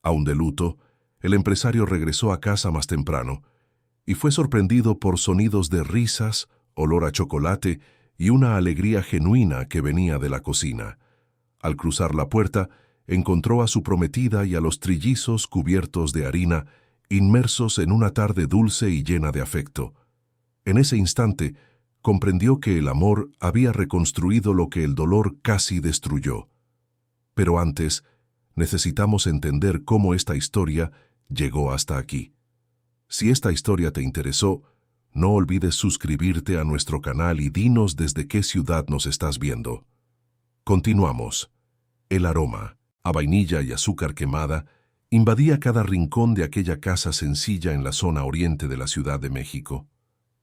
Aún de luto, el empresario regresó a casa más temprano y fue sorprendido por sonidos de risas, olor a chocolate y una alegría genuina que venía de la cocina. Al cruzar la puerta, encontró a su prometida y a los trillizos cubiertos de harina, inmersos en una tarde dulce y llena de afecto. En ese instante, comprendió que el amor había reconstruido lo que el dolor casi destruyó. Pero antes, necesitamos entender cómo esta historia llegó hasta aquí. Si esta historia te interesó, no olvides suscribirte a nuestro canal y dinos desde qué ciudad nos estás viendo. Continuamos. El aroma, a vainilla y azúcar quemada, invadía cada rincón de aquella casa sencilla en la zona oriente de la Ciudad de México.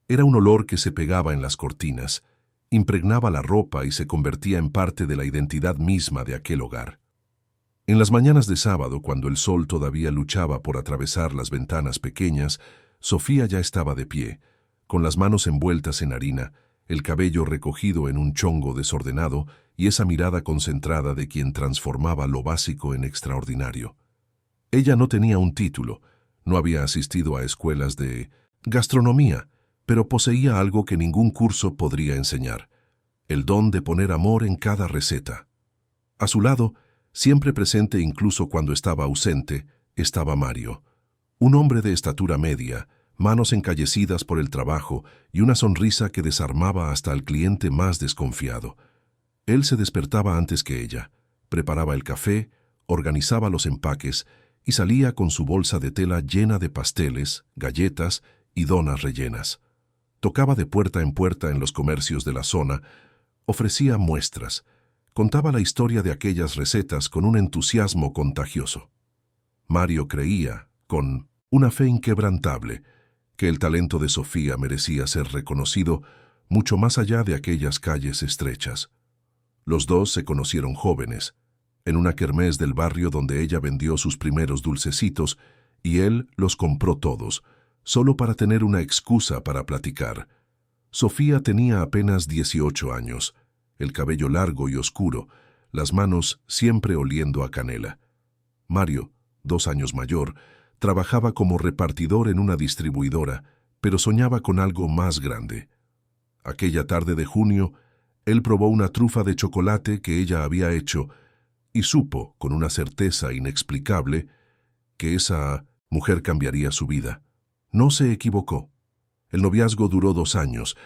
Era un olor que se pegaba en las cortinas, impregnaba la ropa y se convertía en parte de la identidad misma de aquel hogar. En las mañanas de sábado, cuando el sol todavía luchaba por atravesar las ventanas pequeñas, Sofía ya estaba de pie, con las manos envueltas en harina, el cabello recogido en un chongo desordenado y esa mirada concentrada de quien transformaba lo básico en extraordinario. Ella no tenía un título, no había asistido a escuelas de gastronomía, pero poseía algo que ningún curso podría enseñar: el don de poner amor en cada receta. A su lado, siempre presente incluso cuando estaba ausente, estaba Mario, un hombre de estatura media, manos encallecidas por el trabajo y una sonrisa que desarmaba hasta al cliente más desconfiado. Él se despertaba antes que ella, preparaba el café, organizaba los empaques y salía con su bolsa de tela llena de pasteles, galletas y donas rellenas. Tocaba de puerta en los comercios de la zona, ofrecía muestras, contaba la historia de aquellas recetas con un entusiasmo contagioso. Mario creía, con una fe inquebrantable, que el talento de Sofía merecía ser reconocido mucho más allá de aquellas calles estrechas. Los dos se conocieron jóvenes, en una kermés del barrio donde ella vendió sus primeros dulcecitos y él los compró todos, solo para tener una excusa para platicar. Sofía tenía apenas 18 años, el cabello largo y oscuro, las manos siempre oliendo a canela. Mario, 2 años mayor, trabajaba como repartidor en una distribuidora, pero soñaba con algo más grande. Aquella tarde de junio, él probó una trufa de chocolate que ella había hecho y supo, con una certeza inexplicable, que esa mujer cambiaría su vida. No se equivocó. El noviazgo duró 2 años,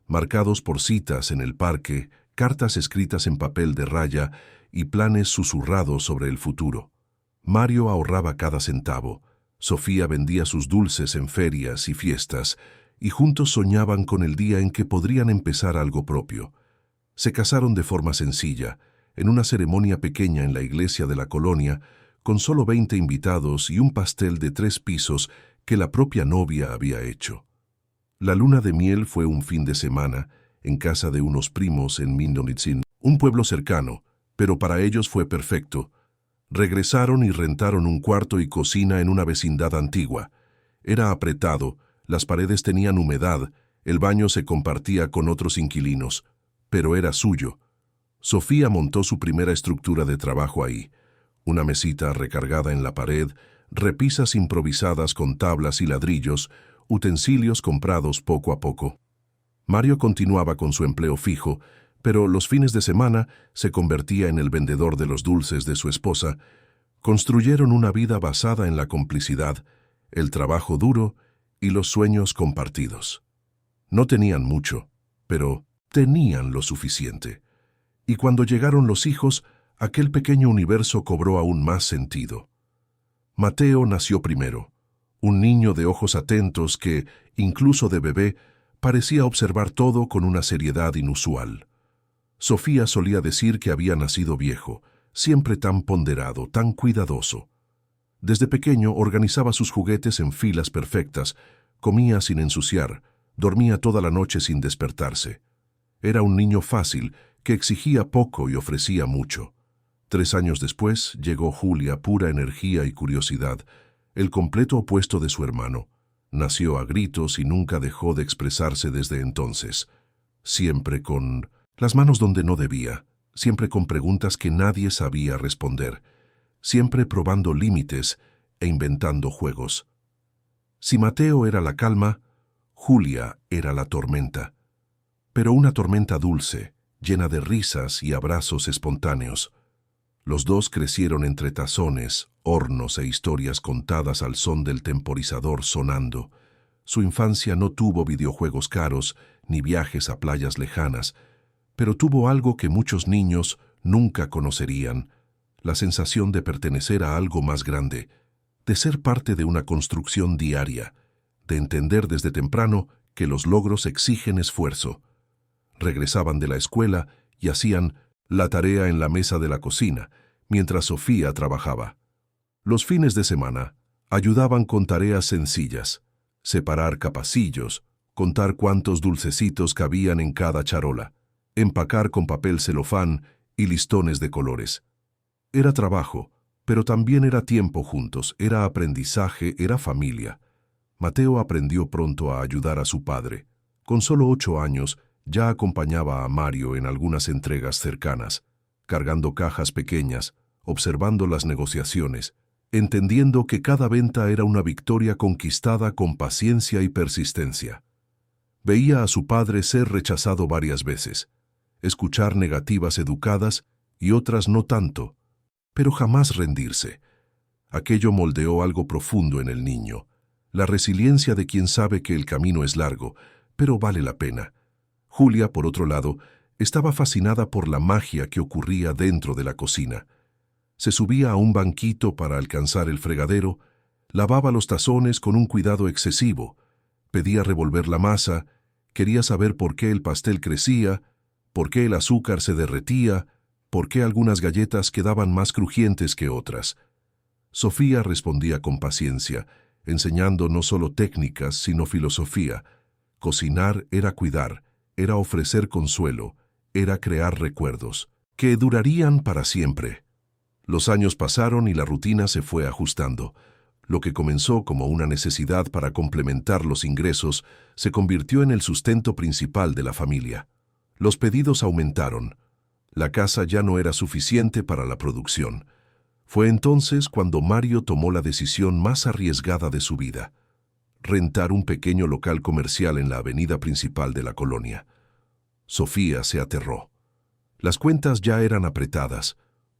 marcados por citas en el parque, cartas escritas en papel de raya y planes susurrados sobre el futuro. Mario ahorraba cada centavo. Sofía vendía sus dulces en ferias y fiestas, y juntos soñaban con el día en que podrían empezar algo propio. Se casaron de forma sencilla, en una ceremonia pequeña en la iglesia de la colonia, con solo 20 invitados y un pastel de 3 pisos que la propia novia había hecho. La luna de miel fue un fin de semana, en casa de unos primos en Mindonitzin, un pueblo cercano, pero para ellos fue perfecto. Regresaron y rentaron un cuarto y cocina en una vecindad antigua. Era apretado, las paredes tenían humedad, el baño se compartía con otros inquilinos, pero era suyo. Sofía montó su primera estructura de trabajo ahí: una mesita recargada en la pared, repisas improvisadas con tablas y ladrillos, utensilios comprados poco a poco. Mario continuaba con su empleo fijo, pero los fines de semana se convertía en el vendedor de los dulces de su esposa. Construyeron una vida basada en la complicidad, el trabajo duro y los sueños compartidos. No tenían mucho, pero tenían lo suficiente. Y cuando llegaron los hijos, aquel pequeño universo cobró aún más sentido. Mateo nació primero, un niño de ojos atentos que, incluso de bebé, parecía observar todo con una seriedad inusual. Sofía solía decir que había nacido viejo, siempre tan ponderado, tan cuidadoso. Desde pequeño organizaba sus juguetes en filas perfectas, comía sin ensuciar, dormía toda la noche sin despertarse. Era un niño fácil, que exigía poco y ofrecía mucho. 3 años después llegó Julia, pura energía y curiosidad, el completo opuesto de su hermano. Nació a gritos y nunca dejó de expresarse desde entonces, siempre con las manos donde no debía, siempre con preguntas que nadie sabía responder, siempre probando límites e inventando juegos. Si Mateo era la calma, Julia era la tormenta. Pero una tormenta dulce, llena de risas y abrazos espontáneos. Los dos crecieron entre tazones, hornos e historias contadas al son del temporizador sonando. Su infancia no tuvo videojuegos caros ni viajes a playas lejanas, pero tuvo algo que muchos niños nunca conocerían: la sensación de pertenecer a algo más grande, de ser parte de una construcción diaria, de entender desde temprano que los logros exigen esfuerzo. Regresaban de la escuela y hacían la tarea en la mesa de la cocina, mientras Sofía trabajaba. Los fines de semana ayudaban con tareas sencillas: separar capacillos, contar cuántos dulcecitos cabían en cada charola, empacar con papel celofán y listones de colores. Era trabajo, pero también era tiempo juntos, era aprendizaje, era familia. Mateo aprendió pronto a ayudar a su padre. Con solo 8 años, ya acompañaba a Mario en algunas entregas cercanas, cargando cajas pequeñas, observando las negociaciones, entendiendo que cada venta era una victoria conquistada con paciencia y persistencia. Veía a su padre ser rechazado varias veces, escuchar negativas educadas y otras no tanto, pero jamás rendirse. Aquello moldeó algo profundo en el niño, la resiliencia de quien sabe que el camino es largo, pero vale la pena. Julia, por otro lado, estaba fascinada por la magia que ocurría dentro de la cocina. Se subía a un banquito para alcanzar el fregadero, lavaba los tazones con un cuidado excesivo, pedía revolver la masa, quería saber por qué el pastel crecía, por qué el azúcar se derretía, por qué algunas galletas quedaban más crujientes que otras. Sofía respondía con paciencia, enseñando no solo técnicas, sino filosofía. Cocinar era cuidar, era ofrecer consuelo, era crear recuerdos, que durarían para siempre. Los años pasaron y la rutina se fue ajustando. Lo que comenzó como una necesidad para complementar los ingresos se convirtió en el sustento principal de la familia. Los pedidos aumentaron. La casa ya no era suficiente para la producción. Fue entonces cuando Mario tomó la decisión más arriesgada de su vida: rentar un pequeño local comercial en la avenida principal de la colonia. Sofía se aterró. Las cuentas ya eran apretadas.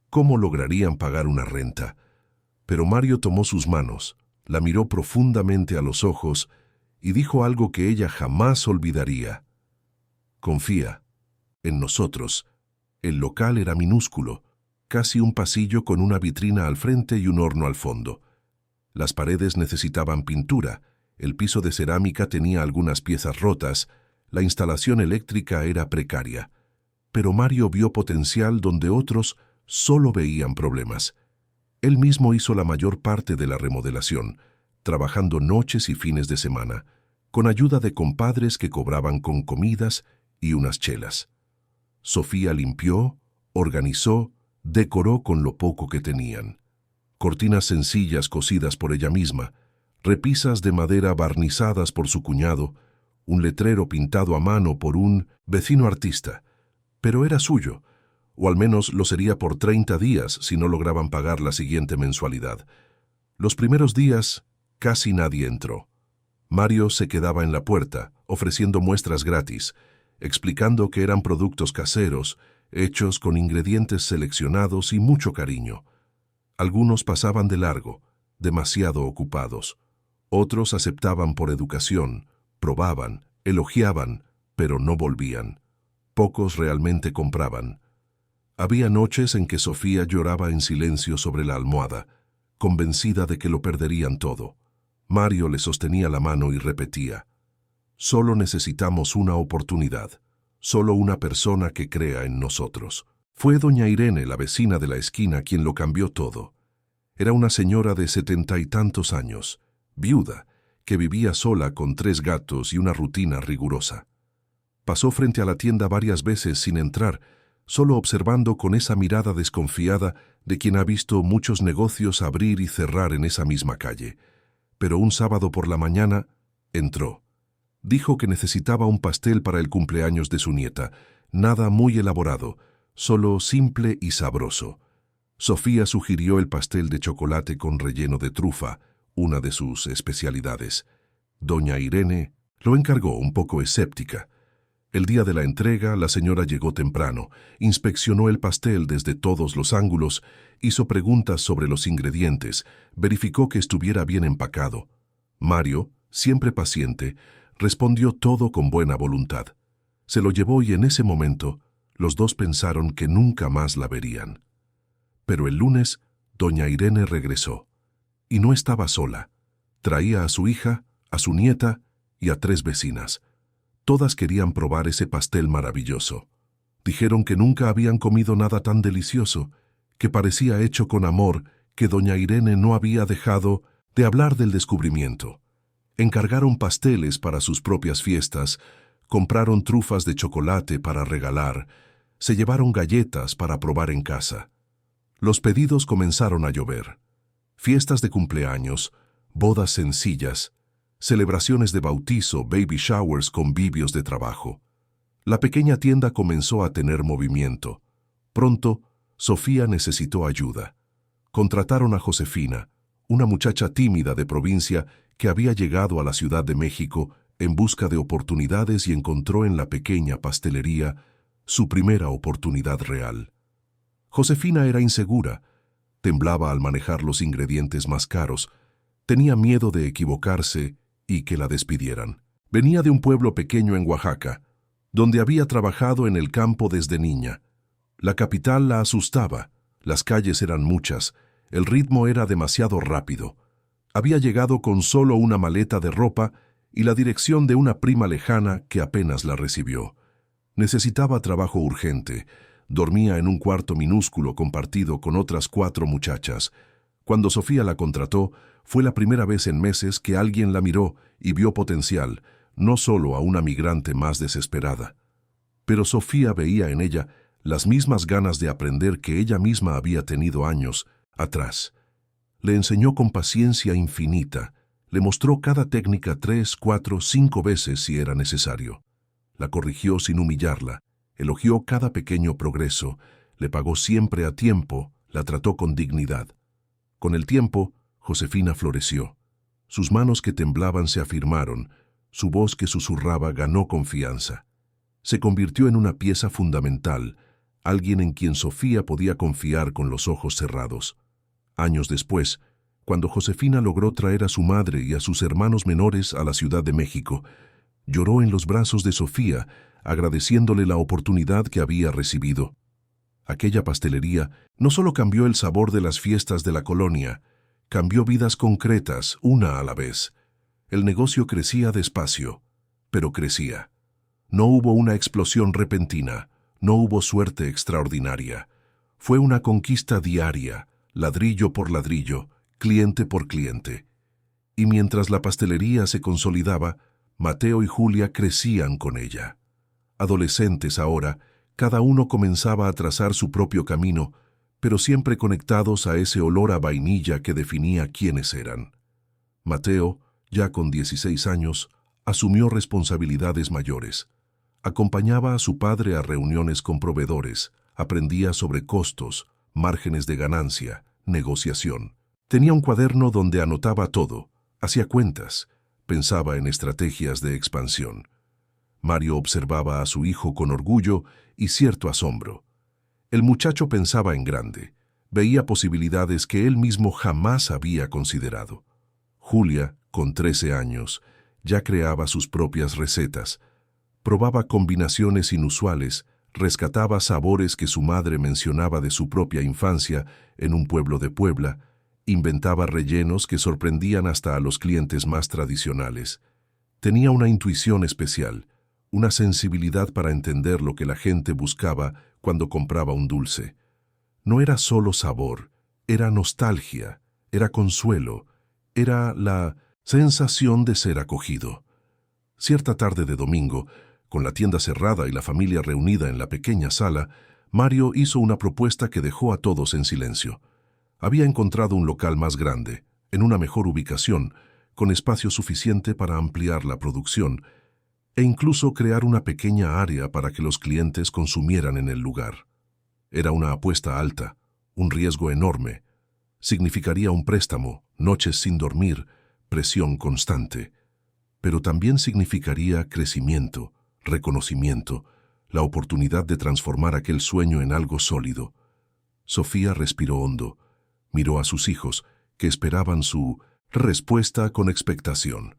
¿Cómo lograrían pagar una renta? Pero Mario tomó sus manos, la miró profundamente a los ojos y dijo algo que ella jamás olvidaría: confía en nosotros. El local era minúsculo, casi un pasillo con una vitrina al frente y un horno al fondo. Las paredes necesitaban pintura, el piso de cerámica tenía algunas piezas rotas, la instalación eléctrica era precaria. Pero Mario vio potencial donde otros solo veían problemas. Él mismo hizo la mayor parte de la remodelación, trabajando noches y fines de semana, con ayuda de compadres que cobraban con comidas y unas chelas. Sofía limpió, organizó, decoró con lo poco que tenían. Cortinas sencillas cosidas por ella misma, repisas de madera barnizadas por su cuñado, un letrero pintado a mano por un vecino artista. Pero era suyo, o al menos lo sería por 30 días si no lograban pagar la siguiente mensualidad. Los primeros días casi nadie entró. Mario se quedaba en la puerta, ofreciendo muestras gratis, explicando que eran productos caseros, hechos con ingredientes seleccionados y mucho cariño. Algunos pasaban de largo, demasiado ocupados. Otros aceptaban por educación, probaban, elogiaban, pero no volvían. Pocos realmente compraban. Había noches en que Sofía lloraba en silencio sobre la almohada, convencida de que lo perderían todo. Mario le sostenía la mano y repetía: solo necesitamos una oportunidad, solo una persona que crea en nosotros. Fue doña Irene, la vecina de la esquina, quien lo cambió todo. Era una señora de 70 y tantos años, viuda, que vivía sola con 3 gatos y una rutina rigurosa. Pasó frente a la tienda varias veces sin entrar, solo observando con esa mirada desconfiada de quien ha visto muchos negocios abrir y cerrar en esa misma calle. Pero un sábado por la mañana entró. Dijo que necesitaba un pastel para el cumpleaños de su nieta, nada muy elaborado, solo simple y sabroso. Sofía sugirió el pastel de chocolate con relleno de trufa, una de sus especialidades. Doña Irene lo encargó, un poco escéptica. El día de la entrega, la señora llegó temprano, inspeccionó el pastel desde todos los ángulos, hizo preguntas sobre los ingredientes, verificó que estuviera bien empacado. Mario, siempre paciente, respondió todo con buena voluntad. Se lo llevó y en ese momento, los dos pensaron que nunca más la verían. Pero el lunes, doña Irene regresó. Y no estaba sola. Traía a su hija, a su nieta y a 3 vecinas. Todas querían probar ese pastel maravilloso. Dijeron que nunca habían comido nada tan delicioso, que parecía hecho con amor, que doña Irene no había dejado de hablar del descubrimiento. Encargaron pasteles para sus propias fiestas, compraron trufas de chocolate para regalar, se llevaron galletas para probar en casa. Los pedidos comenzaron a llover. Fiestas de cumpleaños, bodas sencillas, celebraciones de bautizo, baby showers, convivios de trabajo. La pequeña tienda comenzó a tener movimiento. Pronto, Sofía necesitó ayuda. Contrataron a Josefina, una muchacha tímida de provincia que había llegado a la Ciudad de México en busca de oportunidades y encontró en la pequeña pastelería su primera oportunidad real. Josefina era insegura, temblaba al manejar los ingredientes más caros, tenía miedo de equivocarse y que la despidieran. Venía de un pueblo pequeño en Oaxaca, donde había trabajado en el campo desde niña. La capital la asustaba, las calles eran muchas, el ritmo era demasiado rápido. Había llegado con solo una maleta de ropa y la dirección de una prima lejana que apenas la recibió. Necesitaba trabajo urgente. Dormía en un cuarto minúsculo compartido con otras 4 muchachas. Cuando Sofía la contrató, fue la primera vez en meses que alguien la miró y vio potencial, no solo a una migrante más desesperada. Pero Sofía veía en ella las mismas ganas de aprender que ella misma había tenido años atrás. Le enseñó con paciencia infinita, le mostró cada técnica 3, 4, 5 veces si era necesario. La corrigió sin humillarla, elogió cada pequeño progreso, le pagó siempre a tiempo, la trató con dignidad. Con el tiempo, Josefina floreció. Sus manos que temblaban se afirmaron, su voz que susurraba ganó confianza. Se convirtió en una pieza fundamental, alguien en quien Sofía podía confiar con los ojos cerrados. Años después, cuando Josefina logró traer a su madre y a sus hermanos menores a la Ciudad de México, lloró en los brazos de Sofía, agradeciéndole la oportunidad que había recibido. Aquella pastelería no solo cambió el sabor de las fiestas de la colonia, cambió vidas concretas, una a la vez. El negocio crecía despacio, pero crecía. No hubo una explosión repentina, no hubo suerte extraordinaria. Fue una conquista diaria, ladrillo por ladrillo, cliente por cliente. Y mientras la pastelería se consolidaba, Mateo y Julia crecían con ella. Adolescentes ahora, cada uno comenzaba a trazar su propio camino, pero siempre conectados a ese olor a vainilla que definía quiénes eran. Mateo, ya con 16 años, asumió responsabilidades mayores. Acompañaba a su padre a reuniones con proveedores, aprendía sobre costos, márgenes de ganancia, negociación. Tenía un cuaderno donde anotaba todo, hacía cuentas, pensaba en estrategias de expansión. Mario observaba a su hijo con orgullo y cierto asombro. El muchacho pensaba en grande, veía posibilidades que él mismo jamás había considerado. Julia, con 13 años, ya creaba sus propias recetas, probaba combinaciones inusuales, rescataba sabores que su madre mencionaba de su propia infancia en un pueblo de Puebla, inventaba rellenos que sorprendían hasta a los clientes más tradicionales. Tenía una intuición especial, una sensibilidad para entender lo que la gente buscaba cuando compraba un dulce. No era solo sabor, era nostalgia, era consuelo, era la sensación de ser acogido. Cierta tarde de domingo, con la tienda cerrada y la familia reunida en la pequeña sala, Mario hizo una propuesta que dejó a todos en silencio. Había encontrado un local más grande, en una mejor ubicación, con espacio suficiente para ampliar la producción, e incluso crear una pequeña área para que los clientes consumieran en el lugar. Era una apuesta alta, un riesgo enorme. Significaría un préstamo, noches sin dormir, presión constante. Pero también significaría crecimiento, reconocimiento, la oportunidad de transformar aquel sueño en algo sólido. Sofía respiró hondo, miró a sus hijos, que esperaban su respuesta con expectación.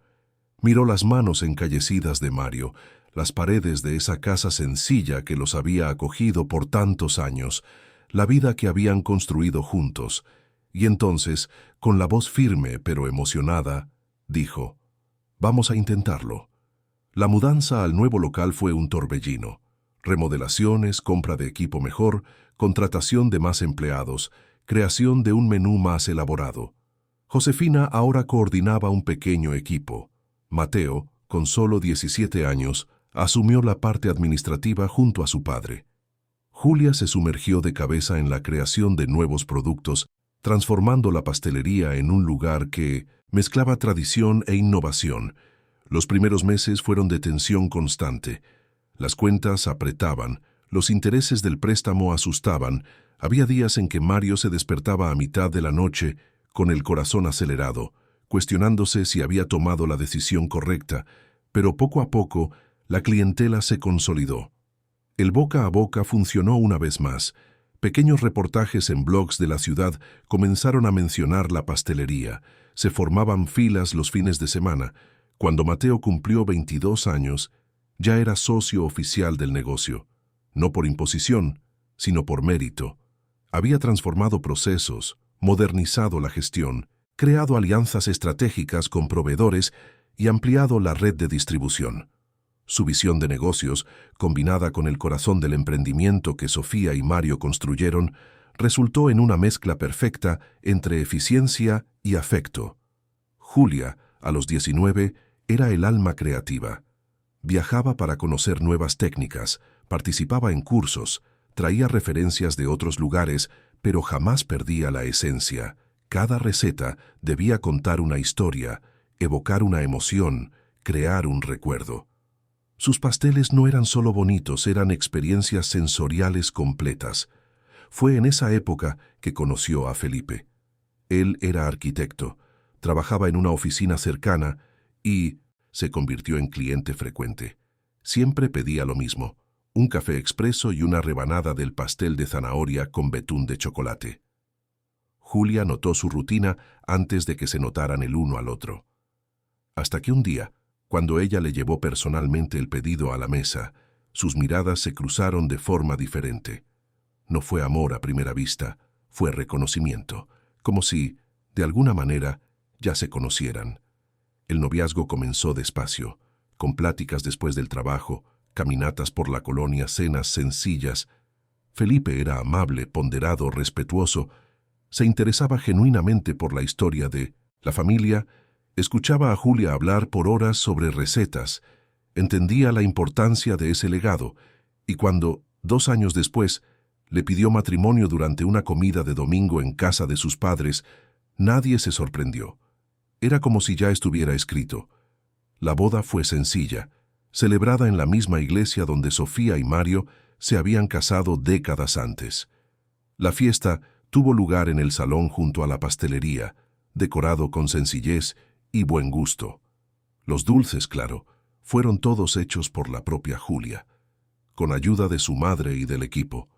Miró las manos encallecidas de Mario, las paredes de esa casa sencilla que los había acogido por tantos años, la vida que habían construido juntos, y entonces, con la voz firme pero emocionada, dijo: «Vamos a intentarlo». La mudanza al nuevo local fue un torbellino. Remodelaciones, compra de equipo mejor, contratación de más empleados, creación de un menú más elaborado. Josefina ahora coordinaba un pequeño equipo. Mateo, con solo 17 años, asumió la parte administrativa junto a su padre. Julia se sumergió de cabeza en la creación de nuevos productos, transformando la pastelería en un lugar que mezclaba tradición e innovación. Los primeros meses fueron de tensión constante. Las cuentas apretaban, los intereses del préstamo asustaban. Había días en que Mario se despertaba a mitad de la noche con el corazón acelerado, cuestionándose si había tomado la decisión correcta, pero poco a poco la clientela se consolidó. El boca a boca funcionó una vez más. Pequeños reportajes en blogs de la ciudad comenzaron a mencionar la pastelería. Se formaban filas los fines de semana. Cuando Mateo cumplió 22 años, ya era socio oficial del negocio. No por imposición, sino por mérito. Había transformado procesos, modernizado la gestión, creado alianzas estratégicas con proveedores y ampliado la red de distribución. Su visión de negocios, combinada con el corazón del emprendimiento que Sofía y Mario construyeron, resultó en una mezcla perfecta entre eficiencia y afecto. Julia, a los 19, era el alma creativa. Viajaba para conocer nuevas técnicas, participaba en cursos, traía referencias de otros lugares, pero jamás perdía la esencia. Cada receta debía contar una historia, evocar una emoción, crear un recuerdo. Sus pasteles no eran solo bonitos, eran experiencias sensoriales completas. Fue en esa época que conoció a Felipe. Él era arquitecto, trabajaba en una oficina cercana y se convirtió en cliente frecuente. Siempre pedía lo mismo: un café expreso y una rebanada del pastel de zanahoria con betún de chocolate. Julia notó su rutina antes de que se notaran el uno al otro. Hasta que un día, cuando ella le llevó personalmente el pedido a la mesa, sus miradas se cruzaron de forma diferente. No fue amor a primera vista, fue reconocimiento, como si, de alguna manera, ya se conocieran. El noviazgo comenzó despacio, con pláticas después del trabajo, caminatas por la colonia, cenas sencillas. Felipe era amable, ponderado, respetuoso. Se interesaba genuinamente por la historia de la familia. Escuchaba a Julia hablar por horas sobre recetas, entendía la importancia de ese legado, y cuando, 2 años después, le pidió matrimonio durante una comida de domingo en casa de sus padres, nadie se sorprendió. Era como si ya estuviera escrito. La boda fue sencilla, celebrada en la misma iglesia donde Sofía y Mario se habían casado décadas antes. La fiesta tuvo lugar en el salón junto a la pastelería, decorado con sencillez y buen gusto. Los dulces, claro, fueron todos hechos por la propia Julia, con ayuda de su madre y del equipo.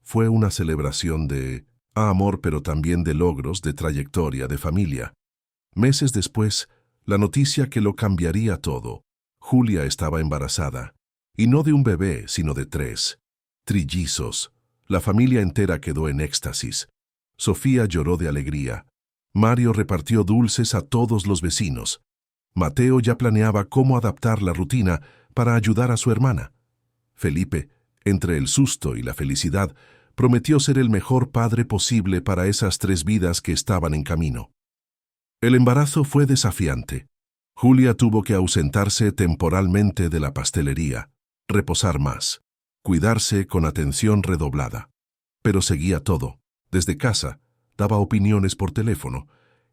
Fue una celebración de amor, pero también de logros, de trayectoria, de familia. Meses después, la noticia que lo cambiaría todo. Julia estaba embarazada, y no de un bebé, sino de 3 trillizos. La familia entera quedó en éxtasis. Sofía lloró de alegría. Mario repartió dulces a todos los vecinos. Mateo ya planeaba cómo adaptar la rutina para ayudar a su hermana. Felipe, entre el susto y la felicidad, prometió ser el mejor padre posible para esas 3 vidas que estaban en camino. El embarazo fue desafiante. Julia tuvo que ausentarse temporalmente de la pastelería, reposar más, cuidarse con atención redoblada. Pero seguía todo. Desde casa, daba opiniones por teléfono,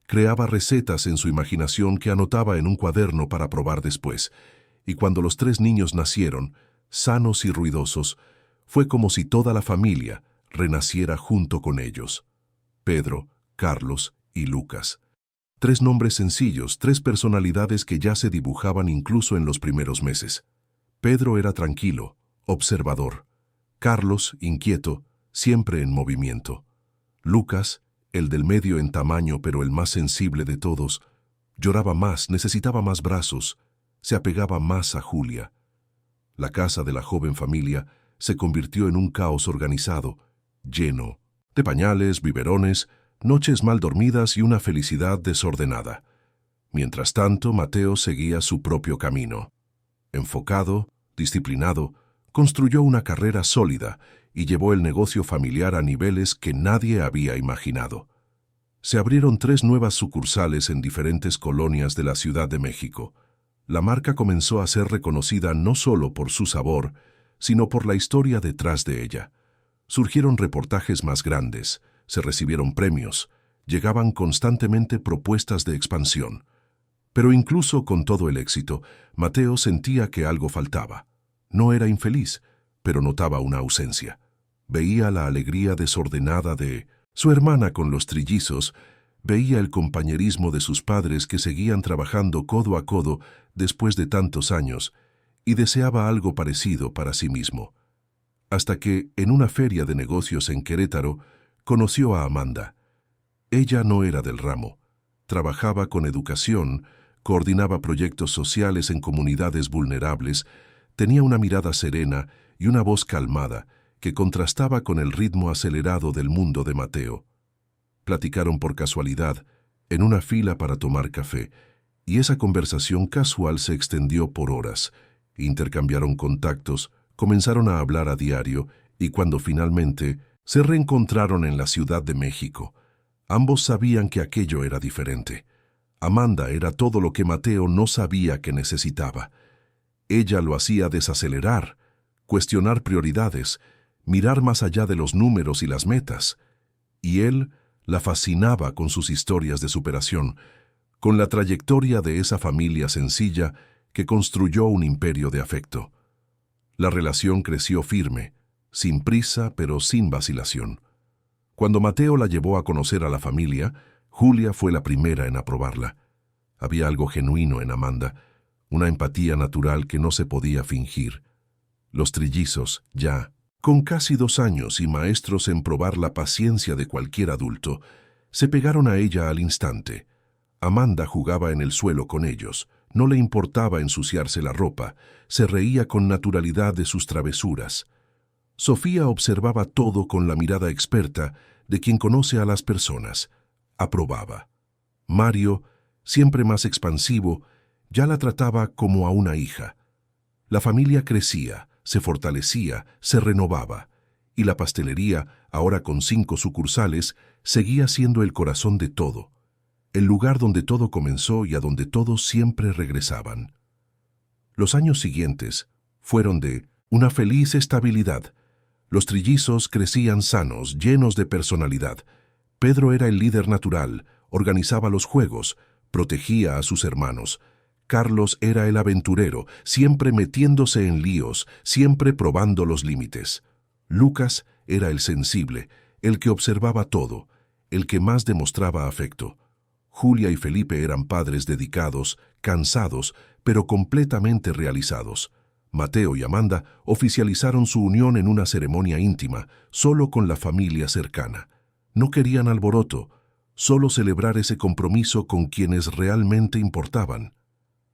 creaba recetas en su imaginación que anotaba en un cuaderno para probar después, y cuando los 3 niños nacieron, sanos y ruidosos, fue como si toda la familia, renaciera junto con ellos: Pedro, Carlos y Lucas. 3 nombres sencillos, 3 personalidades que ya se dibujaban incluso en los primeros meses. Pedro era tranquilo, observador. Carlos, inquieto, siempre en movimiento. Lucas, el del medio en tamaño pero el más sensible de todos, lloraba más, necesitaba más brazos, se apegaba más a Julia. La casa de la joven familia se convirtió en un caos organizado, lleno de pañales, biberones, noches mal dormidas y una felicidad desordenada. Mientras tanto, Mateo seguía su propio camino. Enfocado, disciplinado, construyó una carrera sólida y llevó el negocio familiar a niveles que nadie había imaginado. Se abrieron 3 nuevas sucursales en diferentes colonias de la Ciudad de México. La marca comenzó a ser reconocida no solo por su sabor, sino por la historia detrás de ella. Surgieron reportajes más grandes, se recibieron premios, llegaban constantemente propuestas de expansión. Pero incluso con todo el éxito, Mateo sentía que algo faltaba. No era infeliz, pero notaba una ausencia. Veía la alegría desordenada de su hermana con los trillizos, veía el compañerismo de sus padres que seguían trabajando codo a codo después de tantos años, y deseaba algo parecido para sí mismo. Hasta que, en una feria de negocios en Querétaro, conoció a Amanda. Ella no era del ramo. Trabajaba con educación, coordinaba proyectos sociales en comunidades vulnerables, tenía una mirada serena y una voz calmada que contrastaba con el ritmo acelerado del mundo de Mateo. Platicaron por casualidad, en una fila para tomar café, y esa conversación casual se extendió por horas. Intercambiaron contactos, comenzaron a hablar a diario, y cuando finalmente se reencontraron en la Ciudad de México, ambos sabían que aquello era diferente. Amanda era todo lo que Mateo no sabía que necesitaba. Ella lo hacía desacelerar, cuestionar prioridades, mirar más allá de los números y las metas. Y él la fascinaba con sus historias de superación, con la trayectoria de esa familia sencilla que construyó un imperio de afecto. La relación creció firme, sin prisa pero sin vacilación. Cuando Mateo la llevó a conocer a la familia, Julia fue la primera en aprobarla. Había algo genuino en Amanda, una empatía natural que no se podía fingir. Los trillizos, ya, con casi 2 años y maestros en probar la paciencia de cualquier adulto, se pegaron a ella al instante. Amanda jugaba en el suelo con ellos, no le importaba ensuciarse la ropa, se reía con naturalidad de sus travesuras. Sofía observaba todo con la mirada experta de quien conoce a las personas. Aprobaba. Mario, siempre más expansivo, ya la trataba como a una hija. La familia crecía, se fortalecía, se renovaba, y la pastelería, ahora con 5 sucursales, seguía siendo el corazón de todo, el lugar donde todo comenzó y a donde todos siempre regresaban. Los años siguientes fueron de una feliz estabilidad. Los trillizos crecían sanos, llenos de personalidad. Pedro era el líder natural, organizaba los juegos, protegía a sus hermanos. Carlos era el aventurero, siempre metiéndose en líos, siempre probando los límites. Lucas era el sensible, el que observaba todo, el que más demostraba afecto. Julia y Felipe eran padres dedicados, cansados, pero completamente realizados. Mateo y Amanda oficializaron su unión en una ceremonia íntima, solo con la familia cercana. No querían alboroto, solo celebrar ese compromiso con quienes realmente importaban.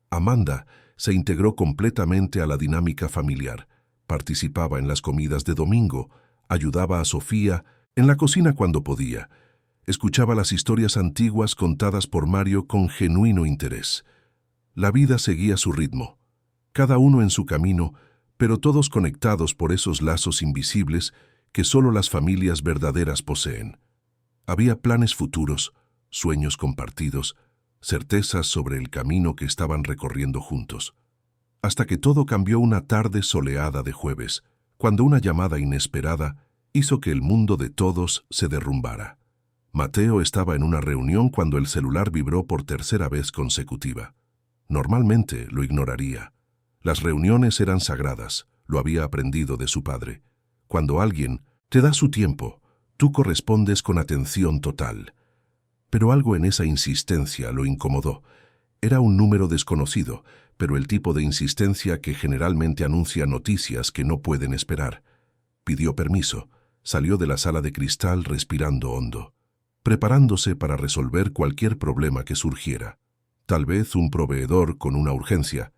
Amanda se integró completamente a la dinámica familiar. Participaba en las comidas de domingo, ayudaba a Sofía en la cocina cuando podía. Escuchaba las historias antiguas contadas por Mario con genuino interés. La vida seguía su ritmo, cada uno en su camino, pero todos conectados por esos lazos invisibles que solo las familias verdaderas poseen. Había planes futuros, sueños compartidos, certezas sobre el camino que estaban recorriendo juntos. Hasta que todo cambió una tarde soleada de jueves, cuando una llamada inesperada hizo que el mundo de todos se derrumbara. Mateo estaba en una reunión cuando el celular vibró por 3ª vez consecutiva. Normalmente lo ignoraría. Las reuniones eran sagradas, lo había aprendido de su padre. Cuando alguien Te da su tiempo, tú correspondes con atención total. Pero algo en esa insistencia lo incomodó. Era un número desconocido, pero el tipo de insistencia que generalmente anuncia noticias que no pueden esperar. Pidió permiso, salió de la sala de cristal respirando hondo, preparándose para resolver cualquier problema que surgiera. Tal vez un proveedor con una urgencia,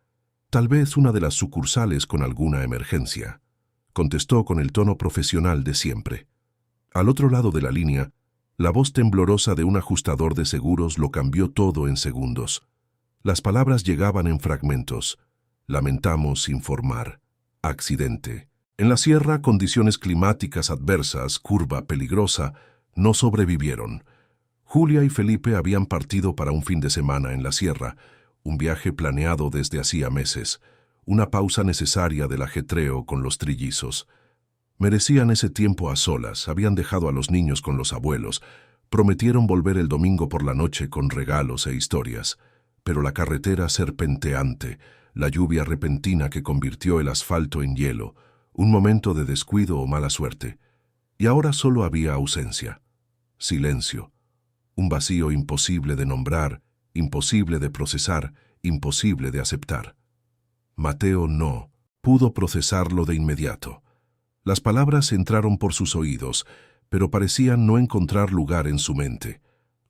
tal vez una de las sucursales con alguna emergencia. Contestó con el tono profesional de siempre. Al otro lado de la línea, la voz temblorosa de un ajustador de seguros lo cambió todo en segundos. Las palabras llegaban en fragmentos. Lamentamos informar. Accidente. En la sierra, condiciones climáticas adversas, curva peligrosa, no sobrevivieron. Julia y Felipe habían partido para un fin de semana en la sierra, un viaje planeado desde hacía meses, una pausa necesaria del ajetreo con los trillizos. Merecían ese tiempo a solas, habían dejado a los niños con los abuelos, prometieron volver el domingo por la noche con regalos e historias. Pero la carretera serpenteante, la lluvia repentina que convirtió el asfalto en hielo, un momento de descuido o mala suerte. Y ahora solo había ausencia, silencio, un vacío imposible de nombrar, imposible de procesar, imposible de aceptar. Mateo no pudo procesarlo de inmediato. Las palabras entraron por sus oídos, pero parecían no encontrar lugar en su mente.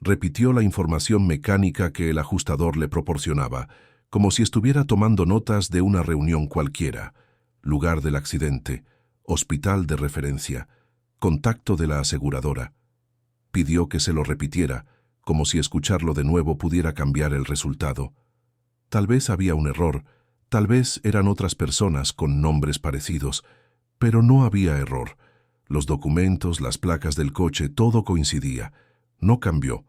Repitió la información mecánica que el ajustador le proporcionaba, como si estuviera tomando notas de una reunión cualquiera. Lugar del accidente, hospital de referencia, contacto de la aseguradora. Pidió que se lo repitiera, como si escucharlo de nuevo pudiera cambiar el resultado. Tal vez había un error, tal vez eran otras personas con nombres parecidos, pero no había error. Los documentos, las placas del coche, todo coincidía. No cambió.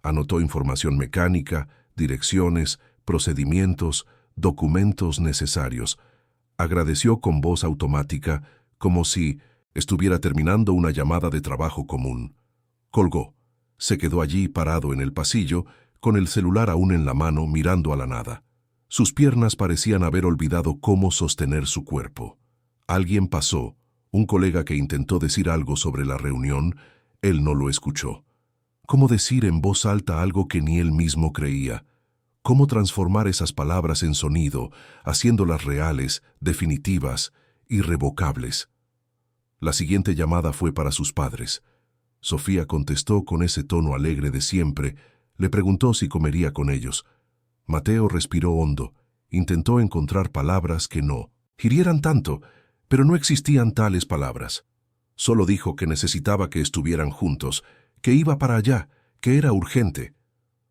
Anotó información mecánica, direcciones, procedimientos, documentos necesarios. Agradeció con voz automática, como si estuviera terminando una llamada de trabajo común. Colgó. Se quedó allí parado en el pasillo, con el celular aún en la mano, mirando a la nada. Sus piernas parecían haber olvidado cómo sostener su cuerpo. Alguien pasó, un colega que intentó decir algo sobre la reunión, él no lo escuchó. ¿Cómo decir en voz alta algo que ni él mismo creía? ¿Cómo transformar esas palabras en sonido, haciéndolas reales, definitivas, irrevocables? La siguiente llamada fue para sus padres. Sofía contestó con ese tono alegre de siempre, le preguntó si comería con ellos. Mateo respiró hondo, intentó encontrar palabras que no hirieran tanto, pero no existían tales palabras. Solo dijo que necesitaba que estuvieran juntos, que iba para allá, que era urgente.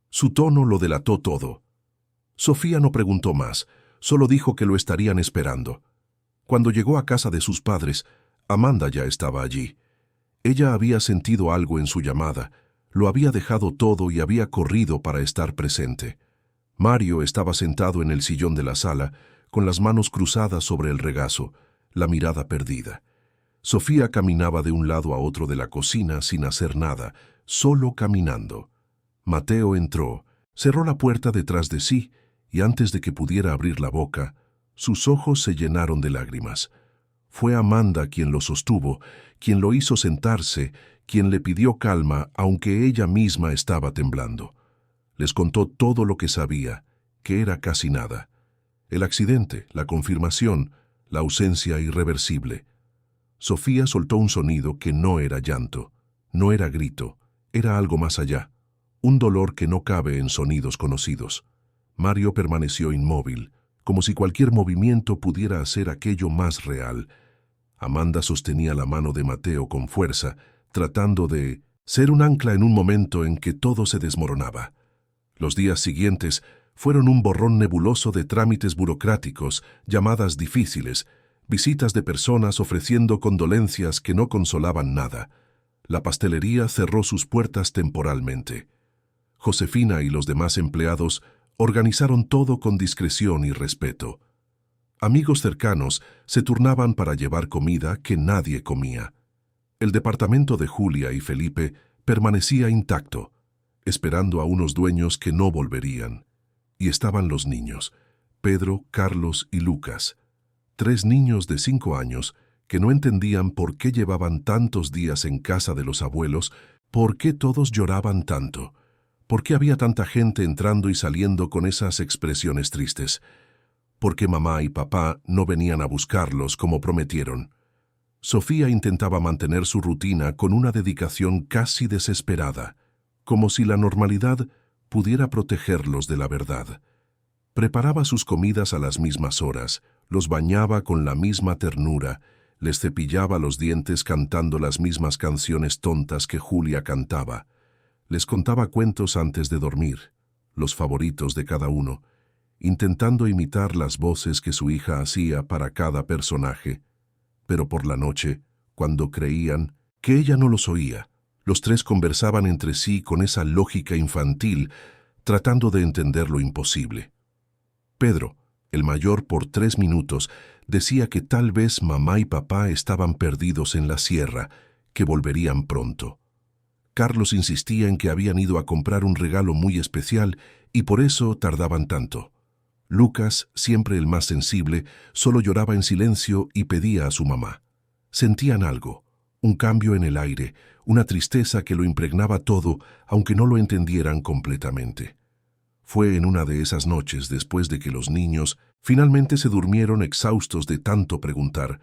Su tono lo delató todo. Sofía no preguntó más, solo dijo que lo estarían esperando. Cuando llegó a casa de sus padres, Amanda ya estaba allí. Ella había sentido algo en su llamada, lo había dejado todo y había corrido para estar presente. Mario estaba sentado en el sillón de la sala, con las manos cruzadas sobre el regazo, la mirada perdida. Sofía caminaba de un lado a otro de la cocina sin hacer nada, solo caminando. Mateo entró, cerró la puerta detrás de sí, y antes de que pudiera abrir la boca, sus ojos se llenaron de lágrimas. Fue Amanda quien lo sostuvo, quien lo hizo sentarse, quien le pidió calma, aunque ella misma estaba temblando. Les contó todo lo que sabía, que era casi nada. El accidente, la confirmación, la ausencia irreversible. Sofía soltó un sonido que no era llanto, no era grito, era algo más allá, un dolor que no cabe en sonidos conocidos. Mario permaneció inmóvil, como si cualquier movimiento pudiera hacer aquello más real. Amanda sostenía la mano de Mateo con fuerza, tratando de ser un ancla en un momento en que todo se desmoronaba. Los días siguientes fueron un borrón nebuloso de trámites burocráticos, llamadas difíciles, visitas de personas ofreciendo condolencias que no consolaban nada. La pastelería cerró sus puertas temporalmente. Josefina y los demás empleados organizaron todo con discreción y respeto. Amigos cercanos se turnaban para llevar comida que nadie comía. El departamento de Julia y Felipe permanecía intacto, esperando a unos dueños que no volverían. Y estaban los niños, Pedro, Carlos y Lucas, 3 niños de 5 años que no entendían por qué llevaban tantos días en casa de los abuelos, por qué todos lloraban tanto, por qué había tanta gente entrando y saliendo con esas expresiones tristes, por qué mamá y papá no venían a buscarlos como prometieron. Sofía intentaba mantener su rutina con una dedicación casi desesperada, como si la normalidad pudiera protegerlos de la verdad. Preparaba sus comidas a las mismas horas, los bañaba con la misma ternura, les cepillaba los dientes cantando las mismas canciones tontas que Julia cantaba. Les contaba cuentos antes de dormir, los favoritos de cada uno, intentando imitar las voces que su hija hacía para cada personaje. Pero por la noche, cuando creían que ella no los oía, los tres conversaban entre sí con esa lógica infantil, tratando de entender lo imposible. Pedro, el mayor por 3 minutos, decía que tal vez mamá y papá estaban perdidos en la sierra, que volverían pronto. Carlos insistía en que habían ido a comprar un regalo muy especial y por eso tardaban tanto. Lucas, siempre el más sensible, solo lloraba en silencio y pedía a su mamá. Sentían algo, un cambio en el aire, una tristeza que lo impregnaba todo, aunque no lo entendieran completamente. Fue en una de esas noches, después de que los niños finalmente se durmieron exhaustos de tanto preguntar,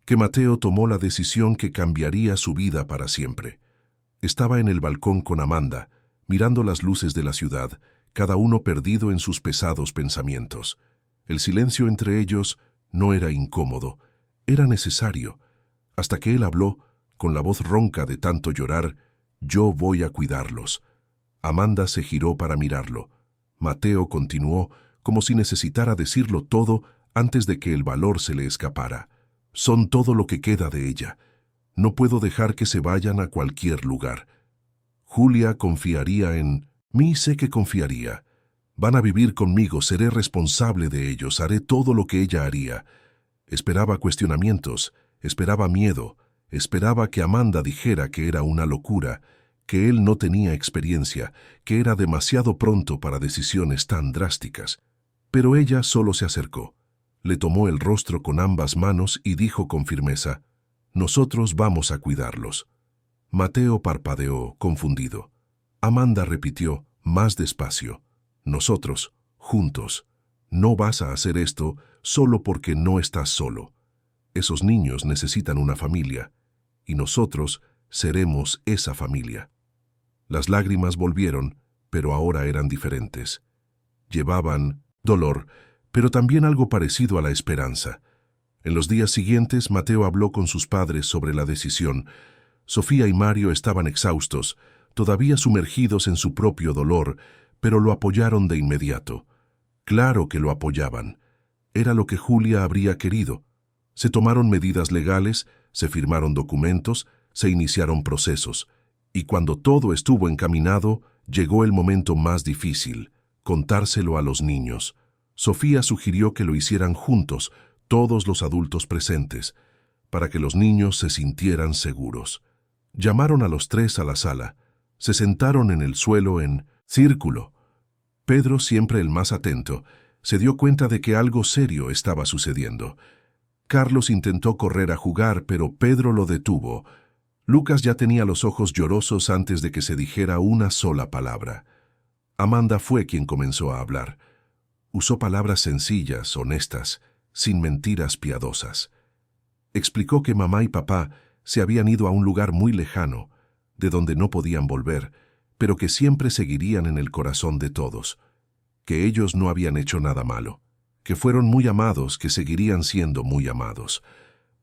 que Mateo tomó la decisión que cambiaría su vida para siempre. Estaba en el balcón con Amanda, mirando las luces de la ciudad, cada uno perdido en sus pesados pensamientos. El silencio entre ellos no era incómodo, era necesario, hasta que él habló, con la voz ronca de tanto llorar: «Yo voy a cuidarlos». Amanda se giró para mirarlo. Mateo continuó, como si necesitara decirlo todo antes de que el valor se le escapara. «Son todo lo que queda de ella. No puedo dejar que se vayan a cualquier lugar. Julia confiaría en mí, sé que confiaría. Van a vivir conmigo, seré responsable de ellos, haré todo lo que ella haría». Esperaba cuestionamientos, esperaba miedo, esperaba que Amanda dijera que era una locura, que él no tenía experiencia, que era demasiado pronto para decisiones tan drásticas. Pero ella solo se acercó, le tomó el rostro con ambas manos y dijo con firmeza: «Nosotros vamos a cuidarlos». Mateo parpadeó, confundido. Amanda repitió, más despacio: «Nosotros, juntos. No vas a hacer esto solo porque no estás solo. Esos niños necesitan una familia, y nosotros seremos esa familia». Las lágrimas volvieron, pero ahora eran diferentes. Llevaban dolor, pero también algo parecido a la esperanza. En los días siguientes, Mateo habló con sus padres sobre la decisión. Sofía y Mario estaban exhaustos, todavía sumergidos en su propio dolor, pero lo apoyaron de inmediato. Claro que lo apoyaban. Era lo que Julia habría querido. Se tomaron medidas legales, se firmaron documentos, se iniciaron procesos. Y cuando todo estuvo encaminado, llegó el momento más difícil: contárselo a los niños. Sofía sugirió que lo hicieran juntos, todos los adultos presentes, para que los niños se sintieran seguros. Llamaron a los tres a la sala. Se sentaron en el suelo en círculo. Pedro, siempre el más atento, se dio cuenta de que algo serio estaba sucediendo. Carlos intentó correr a jugar, pero Pedro lo detuvo. Lucas ya tenía los ojos llorosos antes de que se dijera una sola palabra. Amanda fue quien comenzó a hablar. Usó palabras sencillas, honestas, sin mentiras piadosas. Explicó que mamá y papá se habían ido a un lugar muy lejano, de donde no podían volver, pero que siempre seguirían en el corazón de todos, que ellos no habían hecho nada malo, que fueron muy amados, que seguirían siendo muy amados.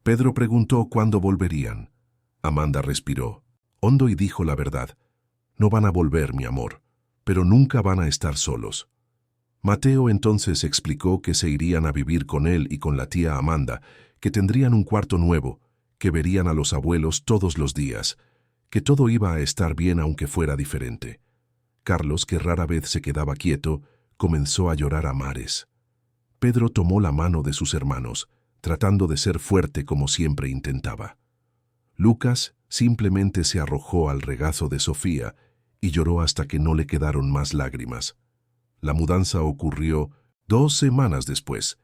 Pedro preguntó cuándo volverían. Amanda respiró hondo y dijo la verdad: «No van a volver, mi amor, pero nunca van a estar solos». Mateo entonces explicó que se irían a vivir con él y con la tía Amanda, que tendrían un cuarto nuevo, que verían a los abuelos todos los días, que todo iba a estar bien aunque fuera diferente. Carlos, que rara vez se quedaba quieto, comenzó a llorar a mares. Pedro tomó la mano de sus hermanos, tratando de ser fuerte como siempre intentaba. Lucas simplemente se arrojó al regazo de Sofía y lloró hasta que no le quedaron más lágrimas. La mudanza ocurrió 2 semanas después.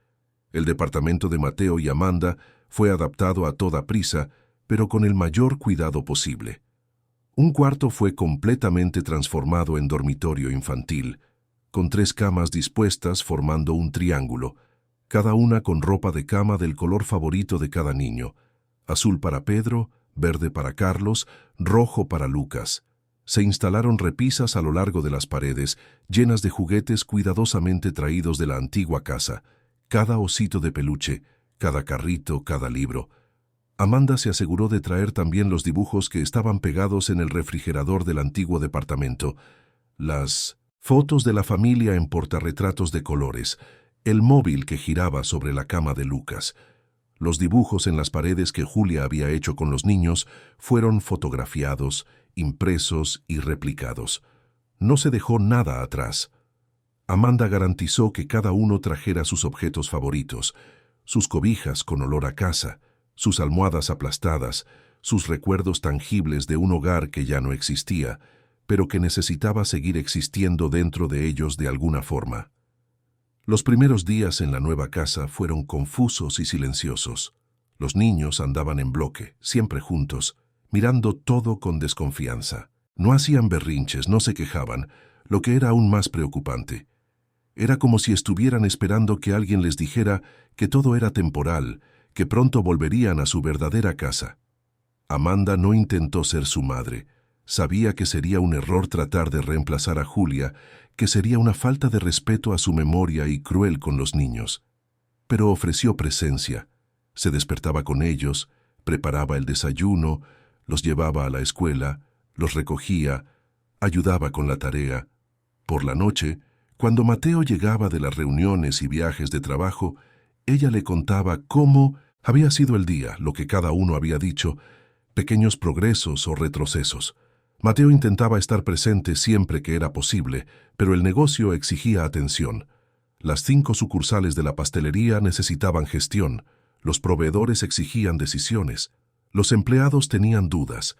El departamento de Mateo y Amanda Fue adaptado a toda prisa, pero con el mayor cuidado posible. Un cuarto fue completamente transformado en dormitorio infantil, con 3 camas dispuestas formando un triángulo, cada una con ropa de cama del color favorito de cada niño: azul para Pedro, verde para Carlos, rojo para Lucas. Se instalaron repisas a lo largo de las paredes, llenas de juguetes cuidadosamente traídos de la antigua casa, cada osito de peluche, cada carrito, cada libro. Amanda se aseguró de traer también los dibujos que estaban pegados en el refrigerador del antiguo departamento, las fotos de la familia en portarretratos de colores, el móvil que giraba sobre la cama de Lucas. Los dibujos en las paredes que Julia había hecho con los niños fueron fotografiados, impresos y replicados. No se dejó nada atrás. Amanda garantizó que cada uno trajera sus objetos favoritos, sus cobijas con olor a casa, sus almohadas aplastadas, sus recuerdos tangibles de un hogar que ya no existía, pero que necesitaba seguir existiendo dentro de ellos de alguna forma. Los primeros días en la nueva casa fueron confusos y silenciosos. Los niños andaban en bloque, siempre juntos, mirando todo con desconfianza. No hacían berrinches, no se quejaban, lo que era aún más preocupante. Era como si estuvieran esperando que alguien les dijera que todo era temporal, que pronto volverían a su verdadera casa. Amanda no intentó ser su madre. Sabía que sería un error tratar de reemplazar a Julia, que sería una falta de respeto a su memoria y cruel con los niños. Pero ofreció presencia. Se despertaba con ellos, preparaba el desayuno, los llevaba a la escuela, los recogía, ayudaba con la tarea. Por la noche, cuando Mateo llegaba de las reuniones y viajes de trabajo, ella le contaba cómo había sido el día, lo que cada uno había dicho, pequeños progresos o retrocesos. Mateo intentaba estar presente siempre que era posible, pero el negocio exigía atención. Las 5 sucursales de la pastelería necesitaban gestión, los proveedores exigían decisiones, los empleados tenían dudas.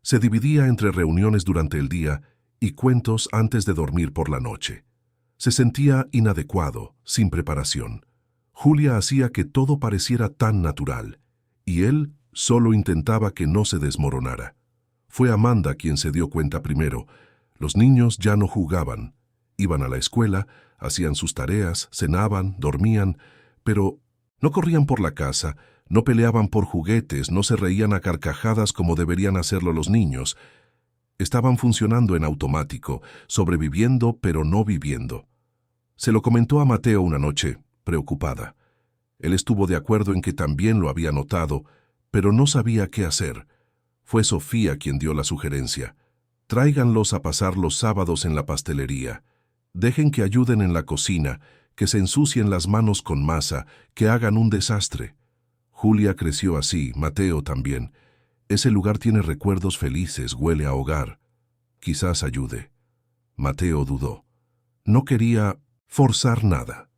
Se dividía entre reuniones durante el día y cuentos antes de dormir por la noche. Se sentía inadecuado, sin preparación. Julia hacía que todo pareciera tan natural, y él solo intentaba que no se desmoronara. Fue Amanda quien se dio cuenta primero. Los niños ya no jugaban. Iban a la escuela, hacían sus tareas, cenaban, dormían, pero no corrían por la casa, no peleaban por juguetes, no se reían a carcajadas como deberían hacerlo los niños. Estaban funcionando en automático, sobreviviendo pero no viviendo. Se lo comentó a Mateo una noche, preocupada. Él estuvo de acuerdo en que también lo había notado, pero no sabía qué hacer. Fue Sofía quien dio la sugerencia. Tráiganlos a pasar los sábados en la pastelería. Dejen que ayuden en la cocina, que se ensucien las manos con masa, que hagan un desastre. Julia creció así, Mateo también. Ese lugar tiene recuerdos felices, huele a hogar. Quizás ayude. Mateo dudó. No quería forzar nada.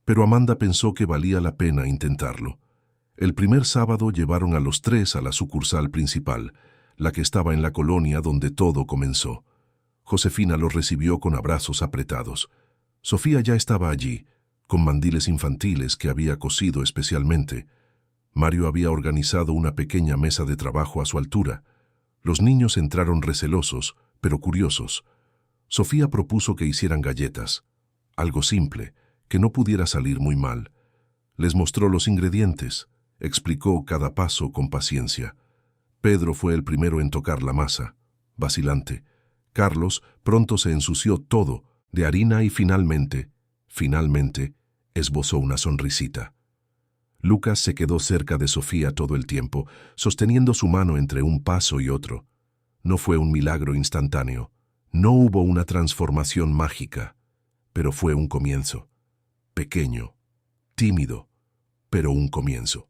Pero Amanda pensó que valía la pena intentarlo. El primer sábado llevaron a los 3 a la sucursal principal, la que estaba en la colonia donde todo comenzó. Josefina los recibió con abrazos apretados. Sofía ya estaba allí, con mandiles infantiles que había cosido especialmente. Mario había organizado una pequeña mesa de trabajo a su altura. Los niños entraron recelosos, pero curiosos. Sofía propuso que hicieran galletas, algo simple, que no pudiera salir muy mal. Les mostró los ingredientes, explicó cada paso con paciencia. Pedro fue el primero en tocar la masa, vacilante. Carlos pronto se ensució todo de harina y finalmente, esbozó una sonrisita. Lucas se quedó cerca de Sofía todo el tiempo, sosteniendo su mano entre un paso y otro. No fue un milagro instantáneo, no hubo una transformación mágica, pero fue un comienzo. Pequeño, tímido, pero un comienzo.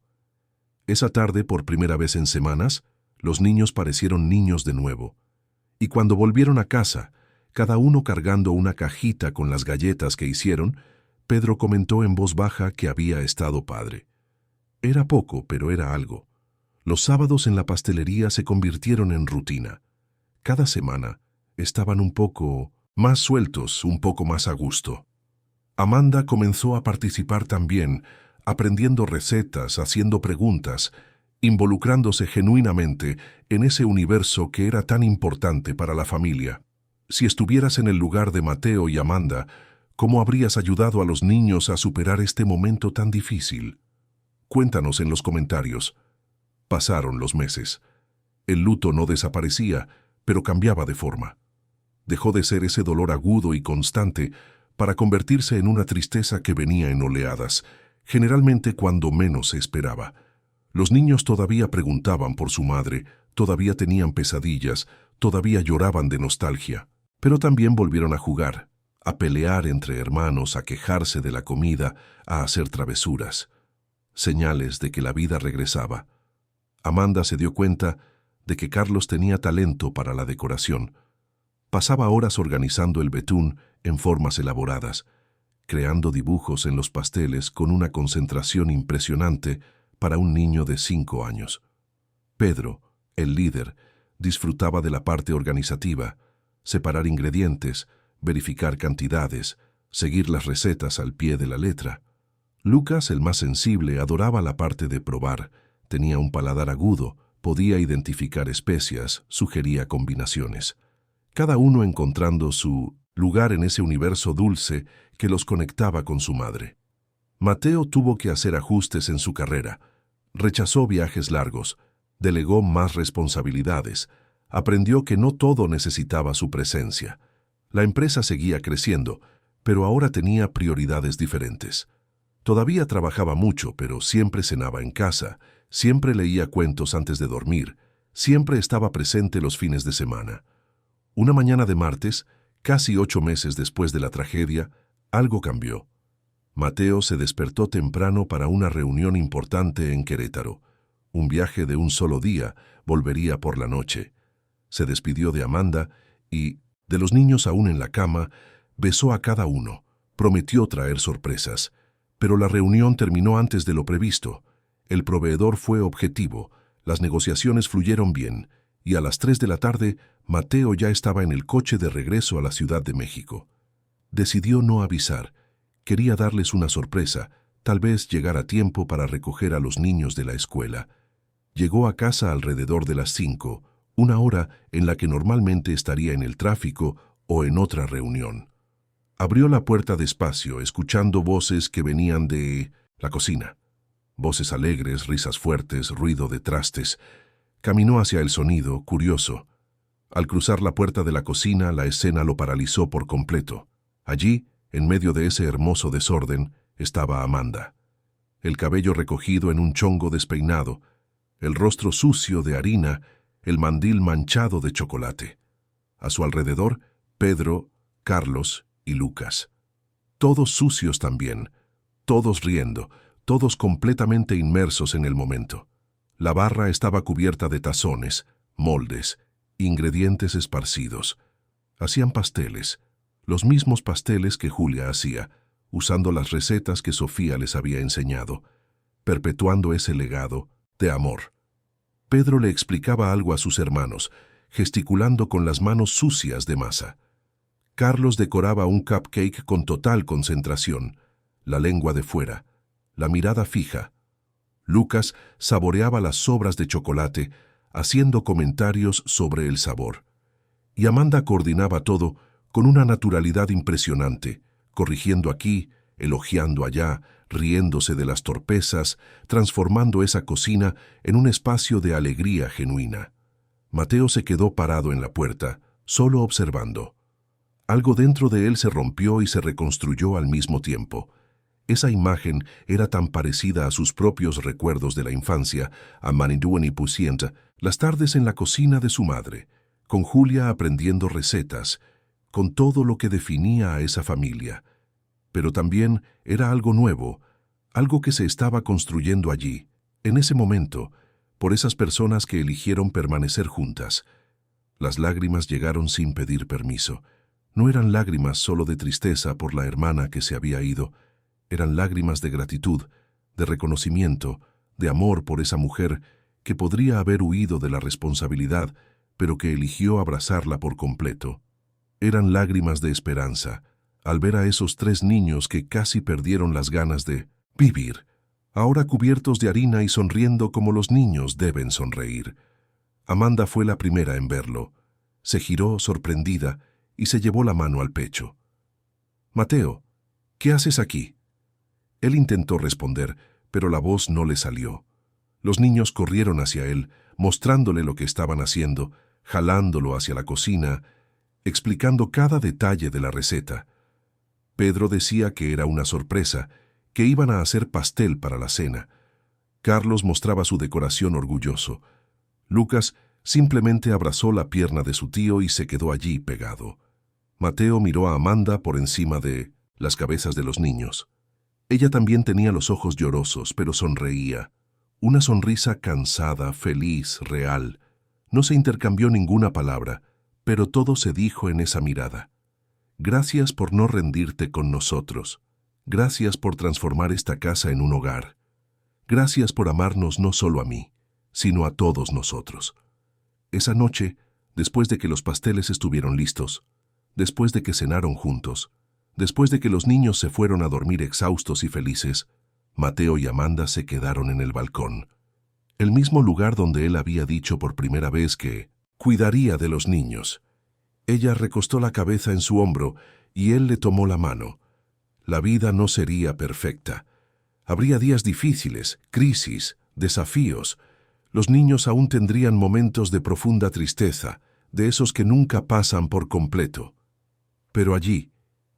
Esa tarde, por primera vez en semanas, los niños parecieron niños de nuevo. Y cuando volvieron a casa, cada uno cargando una cajita con las galletas que hicieron, Pedro comentó en voz baja que había estado padre. Era poco, pero era algo. Los sábados en la pastelería se convirtieron en rutina. Cada semana estaban un poco más sueltos, un poco más a gusto. Amanda comenzó a participar también, aprendiendo recetas, haciendo preguntas, involucrándose genuinamente en ese universo que era tan importante para la familia. Si estuvieras en el lugar de Mateo y Amanda, ¿cómo habrías ayudado a los niños a superar este momento tan difícil? Cuéntanos en los comentarios. Pasaron los meses. El luto no desaparecía, pero cambiaba de forma. Dejó de ser ese dolor agudo y constante para convertirse en una tristeza que venía en oleadas, generalmente cuando menos se esperaba. Los niños todavía preguntaban por su madre, todavía tenían pesadillas, todavía lloraban de nostalgia, pero también volvieron a jugar, a pelear entre hermanos, a quejarse de la comida, a hacer travesuras. Señales de que la vida regresaba. Amanda se dio cuenta de que Carlos tenía talento para la decoración. Pasaba horas organizando el betún en formas elaboradas, creando dibujos en los pasteles con una concentración impresionante para un niño de 5 años. Pedro, el líder, disfrutaba de la parte organizativa, separar ingredientes, verificar cantidades, seguir las recetas al pie de la letra. Lucas, el más sensible, adoraba la parte de probar, tenía un paladar agudo, podía identificar especias, sugería combinaciones. Cada uno encontrando su lugar en ese universo dulce que los conectaba con su madre. Mateo tuvo que hacer ajustes en su carrera. Rechazó viajes largos, delegó más responsabilidades, aprendió que no todo necesitaba su presencia. La empresa seguía creciendo, pero ahora tenía prioridades diferentes. Todavía trabajaba mucho, pero siempre cenaba en casa, siempre leía cuentos antes de dormir, siempre estaba presente los fines de semana. Una mañana de martes, casi 8 meses después de la tragedia, algo cambió. Mateo se despertó temprano para una reunión importante en Querétaro. Un viaje de un solo día, volvería por la noche. Se despidió de Amanda y, de los niños aún en la cama, besó a cada uno. Prometió traer sorpresas. Pero la reunión terminó antes de lo previsto. El proveedor fue objetivo, las negociaciones fluyeron bien, y a las 3 de la tarde, Mateo ya estaba en el coche de regreso a la Ciudad de México. Decidió no avisar. Quería darles una sorpresa, tal vez llegar a tiempo para recoger a los niños de la escuela. Llegó a casa alrededor de las 5, una hora en la que normalmente estaría en el tráfico o en otra reunión. Abrió la puerta despacio, escuchando voces que venían de la cocina. Voces alegres, risas fuertes, ruido de trastes. Caminó hacia el sonido, curioso. Al cruzar la puerta de la cocina, la escena lo paralizó por completo. Allí, en medio de ese hermoso desorden, estaba Amanda. El cabello recogido en un chongo despeinado, el rostro sucio de harina, el mandil manchado de chocolate. A su alrededor, Pedro, Carlos y Lucas. Todos sucios también, todos riendo, todos completamente inmersos en el momento. La barra estaba cubierta de tazones, moldes, ingredientes esparcidos. Hacían pasteles, los mismos pasteles que Julia hacía, usando las recetas que Sofía les había enseñado, perpetuando ese legado de amor. Pedro le explicaba algo a sus hermanos, gesticulando con las manos sucias de masa. Carlos decoraba un cupcake con total concentración, la lengua de fuera, la mirada fija. Lucas saboreaba las sobras de chocolate, haciendo comentarios sobre el sabor. Y Amanda coordinaba todo con una naturalidad impresionante, corrigiendo aquí, elogiando allá, riéndose de las torpezas, transformando esa cocina en un espacio de alegría genuina. Mateo se quedó parado en la puerta, solo observando. Algo dentro de él se rompió y se reconstruyó al mismo tiempo. Esa imagen era tan parecida a sus propios recuerdos de la infancia, a Manitú y Pusienta, las tardes en la cocina de su madre, con Julia aprendiendo recetas, con todo lo que definía a esa familia. Pero también era algo nuevo, algo que se estaba construyendo allí, en ese momento, por esas personas que eligieron permanecer juntas. Las lágrimas llegaron sin pedir permiso. No eran lágrimas solo de tristeza por la hermana que se había ido, eran lágrimas de gratitud, de reconocimiento, de amor por esa mujer que podría haber huido de la responsabilidad, pero que eligió abrazarla por completo. Eran lágrimas de esperanza, al ver a esos 3 niños que casi perdieron las ganas de vivir. ahora cubiertos de harina y sonriendo como los niños deben sonreír. Amanda fue la primera en verlo. Se giró, sorprendida, y se llevó la mano al pecho. «Mateo, ¿qué haces aquí?» Él intentó responder, pero la voz no le salió. Los niños corrieron hacia él, mostrándole lo que estaban haciendo, jalándolo hacia la cocina, explicando cada detalle de la receta. Pedro decía que era una sorpresa, que iban a hacer pastel para la cena. Carlos mostraba su decoración orgulloso. Lucas simplemente abrazó la pierna de su tío y se quedó allí pegado. Mateo miró a Amanda por encima de las cabezas de los niños. Ella también tenía los ojos llorosos, pero sonreía. Una sonrisa cansada, feliz, real. No se intercambió ninguna palabra, pero todo se dijo en esa mirada. Gracias por no rendirte con nosotros. Gracias por transformar esta casa en un hogar. Gracias por amarnos no solo a mí, sino a todos nosotros. Esa noche, después de que los pasteles estuvieron listos, después de que cenaron juntos, después de que los niños se fueron a dormir exhaustos y felices, Mateo y Amanda se quedaron en el balcón. El mismo lugar donde él había dicho por primera vez que cuidaría de los niños. Ella recostó la cabeza en su hombro y él le tomó la mano. La vida no sería perfecta. Habría días difíciles, crisis, desafíos. Los niños aún tendrían momentos de profunda tristeza, de esos que nunca pasan por completo. Pero allí,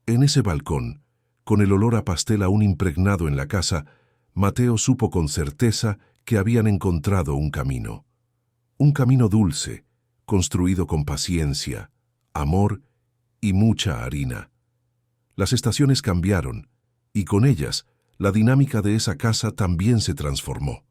en ese balcón, con el olor a pastel aún impregnado en la casa, Mateo supo con certeza que habían encontrado un camino dulce, construido con paciencia, amor y mucha harina. Las estaciones cambiaron, y con ellas, la dinámica de esa casa también se transformó.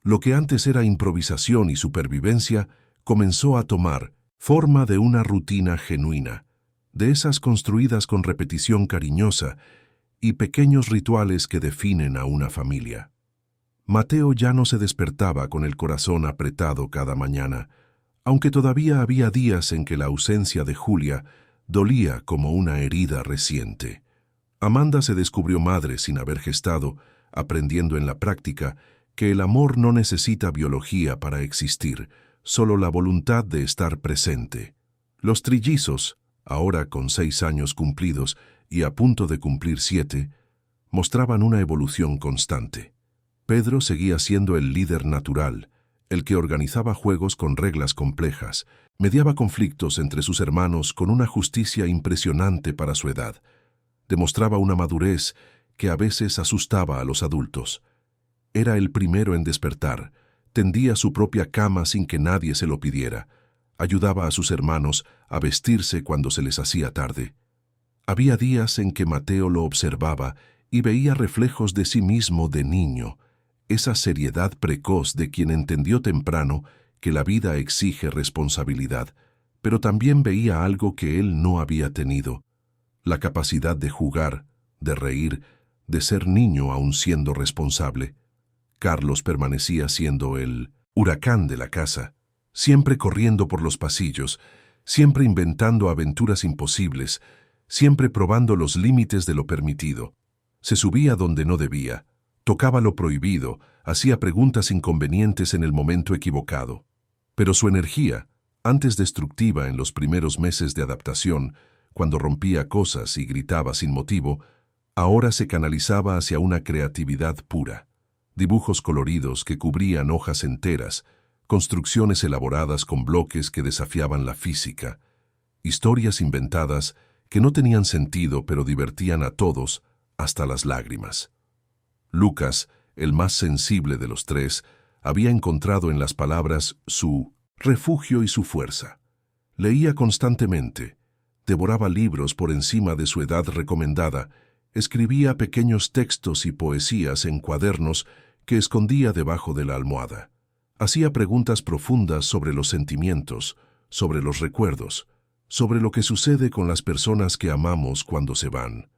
Lo que antes era improvisación y supervivencia comenzó a tomar forma de una rutina genuina, de esas construidas con repetición cariñosa y pequeños rituales que definen a una familia. Mateo ya no se despertaba con el corazón apretado cada mañana, aunque todavía había días en que la ausencia de Julia dolía como una herida reciente. Amanda se descubrió madre sin haber gestado, aprendiendo en la práctica que el amor no necesita biología para existir, solo la voluntad de estar presente. Los trillizos, ahora con 6 años cumplidos y a punto de cumplir 7, mostraban una evolución constante. Pedro seguía siendo el líder natural, el que organizaba juegos con reglas complejas, mediaba conflictos entre sus hermanos con una justicia impresionante para su edad. Demostraba una madurez que a veces asustaba a los adultos. Era el primero en despertar, tendía su propia cama sin que nadie se lo pidiera, ayudaba a sus hermanos a vestirse cuando se les hacía tarde. Había días en que Mateo lo observaba y veía reflejos de sí mismo de niño, esa seriedad precoz de quien entendió temprano que la vida exige responsabilidad, pero también veía algo que él no había tenido, la capacidad de jugar, de reír, de ser niño aún siendo responsable. Carlos permanecía siendo el huracán de la casa, siempre corriendo por los pasillos, siempre inventando aventuras imposibles, siempre probando los límites de lo permitido. Se subía donde no debía, tocaba lo prohibido, hacía preguntas inconvenientes en el momento equivocado. Pero su energía, antes destructiva en los primeros meses de adaptación, cuando rompía cosas y gritaba sin motivo, ahora se canalizaba hacia una creatividad pura. Dibujos coloridos que cubrían hojas enteras, construcciones elaboradas con bloques que desafiaban la física, historias inventadas que no tenían sentido pero divertían a todos hasta las lágrimas. Lucas, el más sensible de los tres, había encontrado en las palabras su refugio y su fuerza. Leía constantemente, devoraba libros por encima de su edad recomendada, escribía pequeños textos y poesías en cuadernos que escondía debajo de la almohada. Hacía preguntas profundas sobre los sentimientos, sobre los recuerdos, sobre lo que sucede con las personas que amamos cuando se van.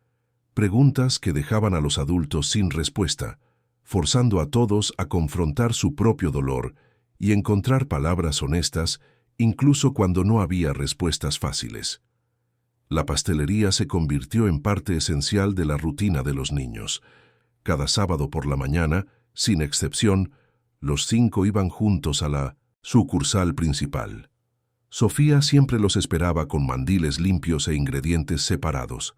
Preguntas que dejaban a los adultos sin respuesta, forzando a todos a confrontar su propio dolor y encontrar palabras honestas, incluso cuando no había respuestas fáciles. La pastelería se convirtió en parte esencial de la rutina de los niños. Cada sábado por la mañana, Sin excepción, los 5 iban juntos a la sucursal principal. Sofía siempre los esperaba con mandiles limpios e ingredientes separados.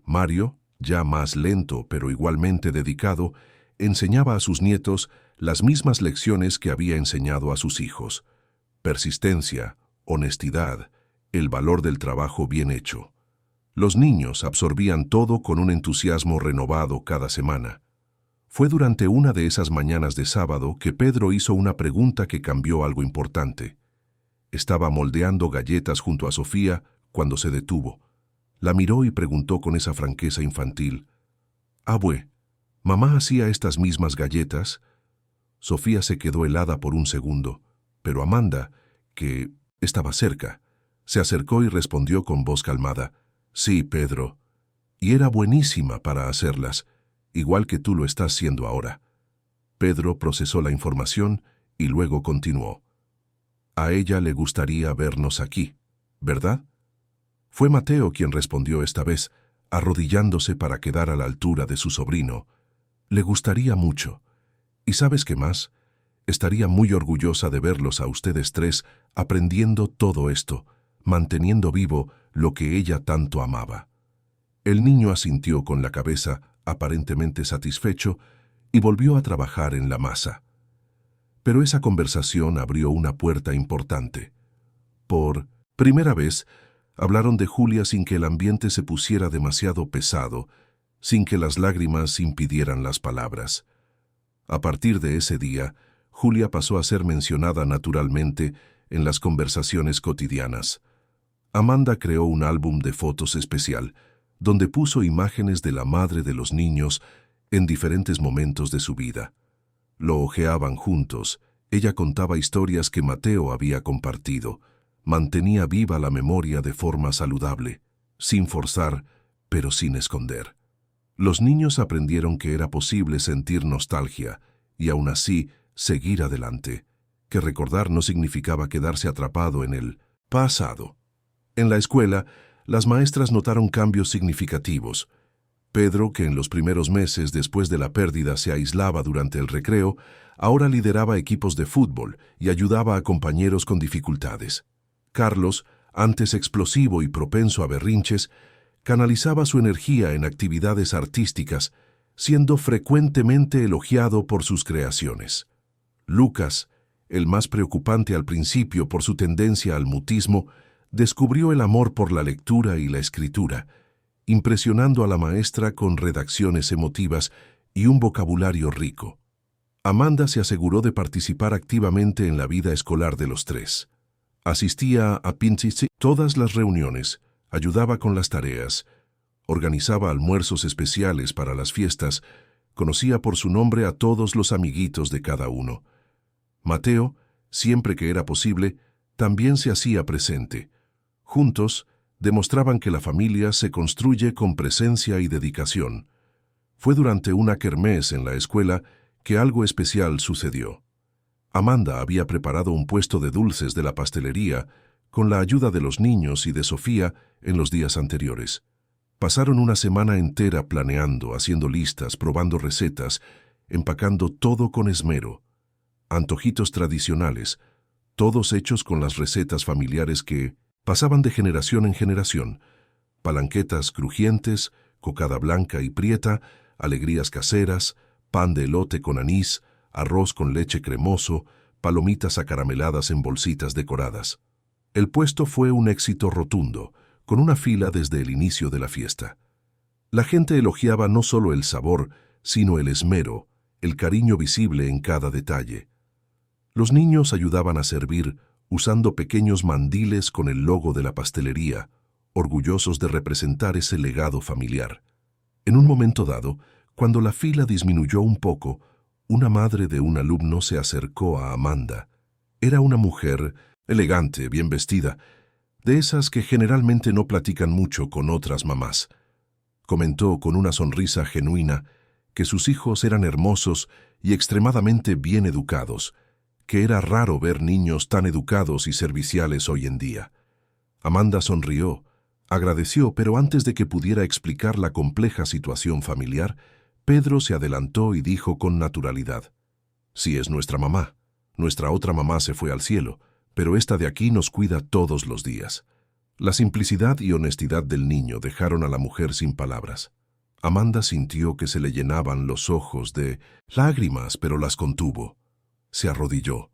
Mario, ya más lento pero igualmente dedicado, enseñaba a sus nietos las mismas lecciones que había enseñado a sus hijos: persistencia, honestidad, el valor del trabajo bien hecho. Los niños absorbían todo con un entusiasmo renovado cada semana. Fue durante una de esas mañanas de sábado que Pedro hizo una pregunta que cambió algo importante. Estaba moldeando galletas junto a Sofía cuando se detuvo. La miró y preguntó con esa franqueza infantil: «Abue, ¿mamá hacía estas mismas galletas?» Sofía se quedó helada por un segundo, pero Amanda, que estaba cerca, se acercó y respondió con voz calmada: «Sí, Pedro, y era buenísima para hacerlas, igual que tú lo estás siendo ahora». Pedro procesó la información y luego continuó: «A ella le gustaría vernos aquí, ¿verdad?» Fue Mateo quien respondió esta vez, arrodillándose para quedar a la altura de su sobrino. «Le gustaría mucho. ¿Y sabes qué más? Estaría muy orgullosa de verlos a ustedes 3 aprendiendo todo esto, manteniendo vivo lo que ella tanto amaba». El niño asintió con la cabeza, aparentemente satisfecho, y volvió a trabajar en la masa. Pero esa conversación abrió una puerta importante. Por primera vez, hablaron de Julia sin que el ambiente se pusiera demasiado pesado, sin que las lágrimas impidieran las palabras. A partir de ese día, Julia pasó a ser mencionada naturalmente en las conversaciones cotidianas. Amanda creó un álbum de fotos especial, donde puso imágenes de la madre de los niños en diferentes momentos de su vida. Lo hojeaban juntos, ella contaba historias que Mateo había compartido, mantenía viva la memoria de forma saludable, sin forzar, pero sin esconder. Los niños aprendieron que era posible sentir nostalgia y aún así seguir adelante, que recordar no significaba quedarse atrapado en el pasado. En la escuela, las maestras notaron cambios significativos. Pedro, que en los primeros meses después de la pérdida se aislaba durante el recreo, ahora lideraba equipos de fútbol y ayudaba a compañeros con dificultades. Carlos, antes explosivo y propenso a berrinches, canalizaba su energía en actividades artísticas, siendo frecuentemente elogiado por sus creaciones. Lucas, el más preocupante al principio por su tendencia al mutismo, descubrió el amor por la lectura y la escritura, impresionando a la maestra con redacciones emotivas y un vocabulario rico. Amanda se aseguró de participar activamente en la vida escolar de los 3. Asistía a todas las reuniones, ayudaba con las tareas, organizaba almuerzos especiales para las fiestas, conocía por su nombre a todos los amiguitos de cada uno. Mateo, siempre que era posible, también se hacía presente. Juntos, demostraban que la familia se construye con presencia y dedicación. Fue durante una kermés en la escuela que algo especial sucedió. Amanda había preparado un puesto de dulces de la pastelería con la ayuda de los niños y de Sofía en los días anteriores. Pasaron una semana entera planeando, haciendo listas, probando recetas, empacando todo con esmero. Antojitos tradicionales, todos hechos con las recetas familiares que pasaban de generación en generación: palanquetas crujientes, cocada blanca y prieta, alegrías caseras, pan de elote con anís, arroz con leche cremoso, palomitas acarameladas en bolsitas decoradas. El puesto fue un éxito rotundo, con una fila desde el inicio de la fiesta. La gente elogiaba no solo el sabor, sino el esmero, el cariño visible en cada detalle. Los niños ayudaban a servir usando pequeños mandiles con el logo de la pastelería, orgullosos de representar ese legado familiar. En un momento dado, cuando la fila disminuyó un poco, una madre de un alumno se acercó a Amanda. Era una mujer elegante, bien vestida, de esas que generalmente no platican mucho con otras mamás. Comentó con una sonrisa genuina que sus hijos eran hermosos y extremadamente bien educados, que era raro ver niños tan educados y serviciales hoy en día. Amanda sonrió, agradeció, pero antes de que pudiera explicar la compleja situación familiar, Pedro se adelantó y dijo con naturalidad: «Sí, es nuestra mamá. Nuestra otra mamá se fue al cielo, pero esta de aquí nos cuida todos los días». La simplicidad y honestidad del niño dejaron a la mujer sin palabras. Amanda sintió que se le llenaban los ojos de lágrimas, pero las contuvo. Se arrodilló,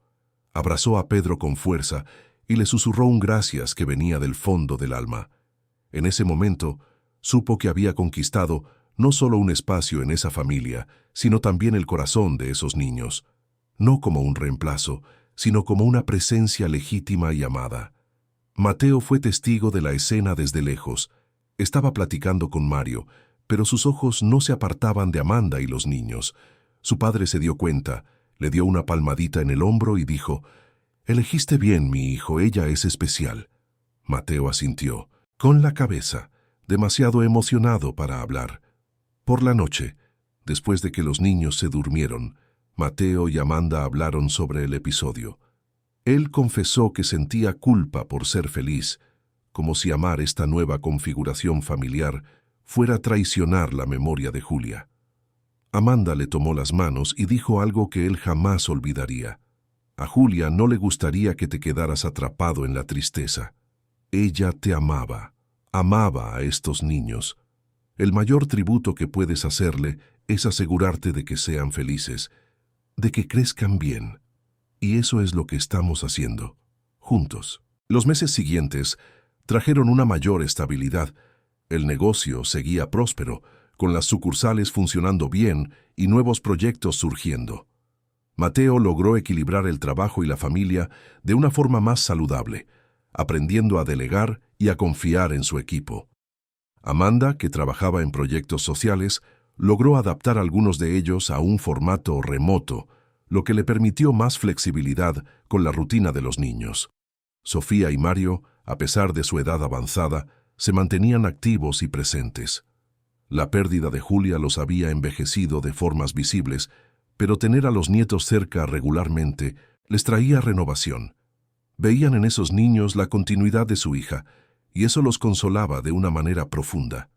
abrazó a Pedro con fuerza y le susurró un gracias que venía del fondo del alma. En ese momento, supo que había conquistado no solo un espacio en esa familia, sino también el corazón de esos niños, no como un reemplazo, sino como una presencia legítima y amada. Mateo fue testigo de la escena desde lejos. Estaba platicando con Mario, pero sus ojos no se apartaban de Amanda y los niños. Su padre se dio cuenta, le dio una palmadita en el hombro y dijo: «Elegiste bien, mi hijo, ella es especial». Mateo asintió, con la cabeza, demasiado emocionado para hablar. Por la noche, después de que los niños se durmieron, Mateo y Amanda hablaron sobre el episodio. Él confesó que sentía culpa por ser feliz, como si amar esta nueva configuración familiar fuera traicionar la memoria de Julia. Amanda le tomó las manos y dijo algo que él jamás olvidaría. A Julia no le gustaría que te quedaras atrapado en la tristeza. Ella te amaba, amaba a estos niños. El mayor tributo que puedes hacerle es asegurarte de que sean felices, de que crezcan bien. Y eso es lo que estamos haciendo, juntos. Los meses siguientes trajeron una mayor estabilidad. El negocio seguía próspero, con las sucursales funcionando bien y nuevos proyectos surgiendo. Mateo logró equilibrar el trabajo y la familia de una forma más saludable, aprendiendo a delegar y a confiar en su equipo. Amanda, que trabajaba en proyectos sociales, logró adaptar algunos de ellos a un formato remoto, lo que le permitió más flexibilidad con la rutina de los niños. Sofía y Mario, a pesar de su edad avanzada, se mantenían activos y presentes. La pérdida de Julia los había envejecido de formas visibles, pero tener a los nietos cerca regularmente les traía renovación. Veían en esos niños la continuidad de su hija, y eso los consolaba de una manera profunda.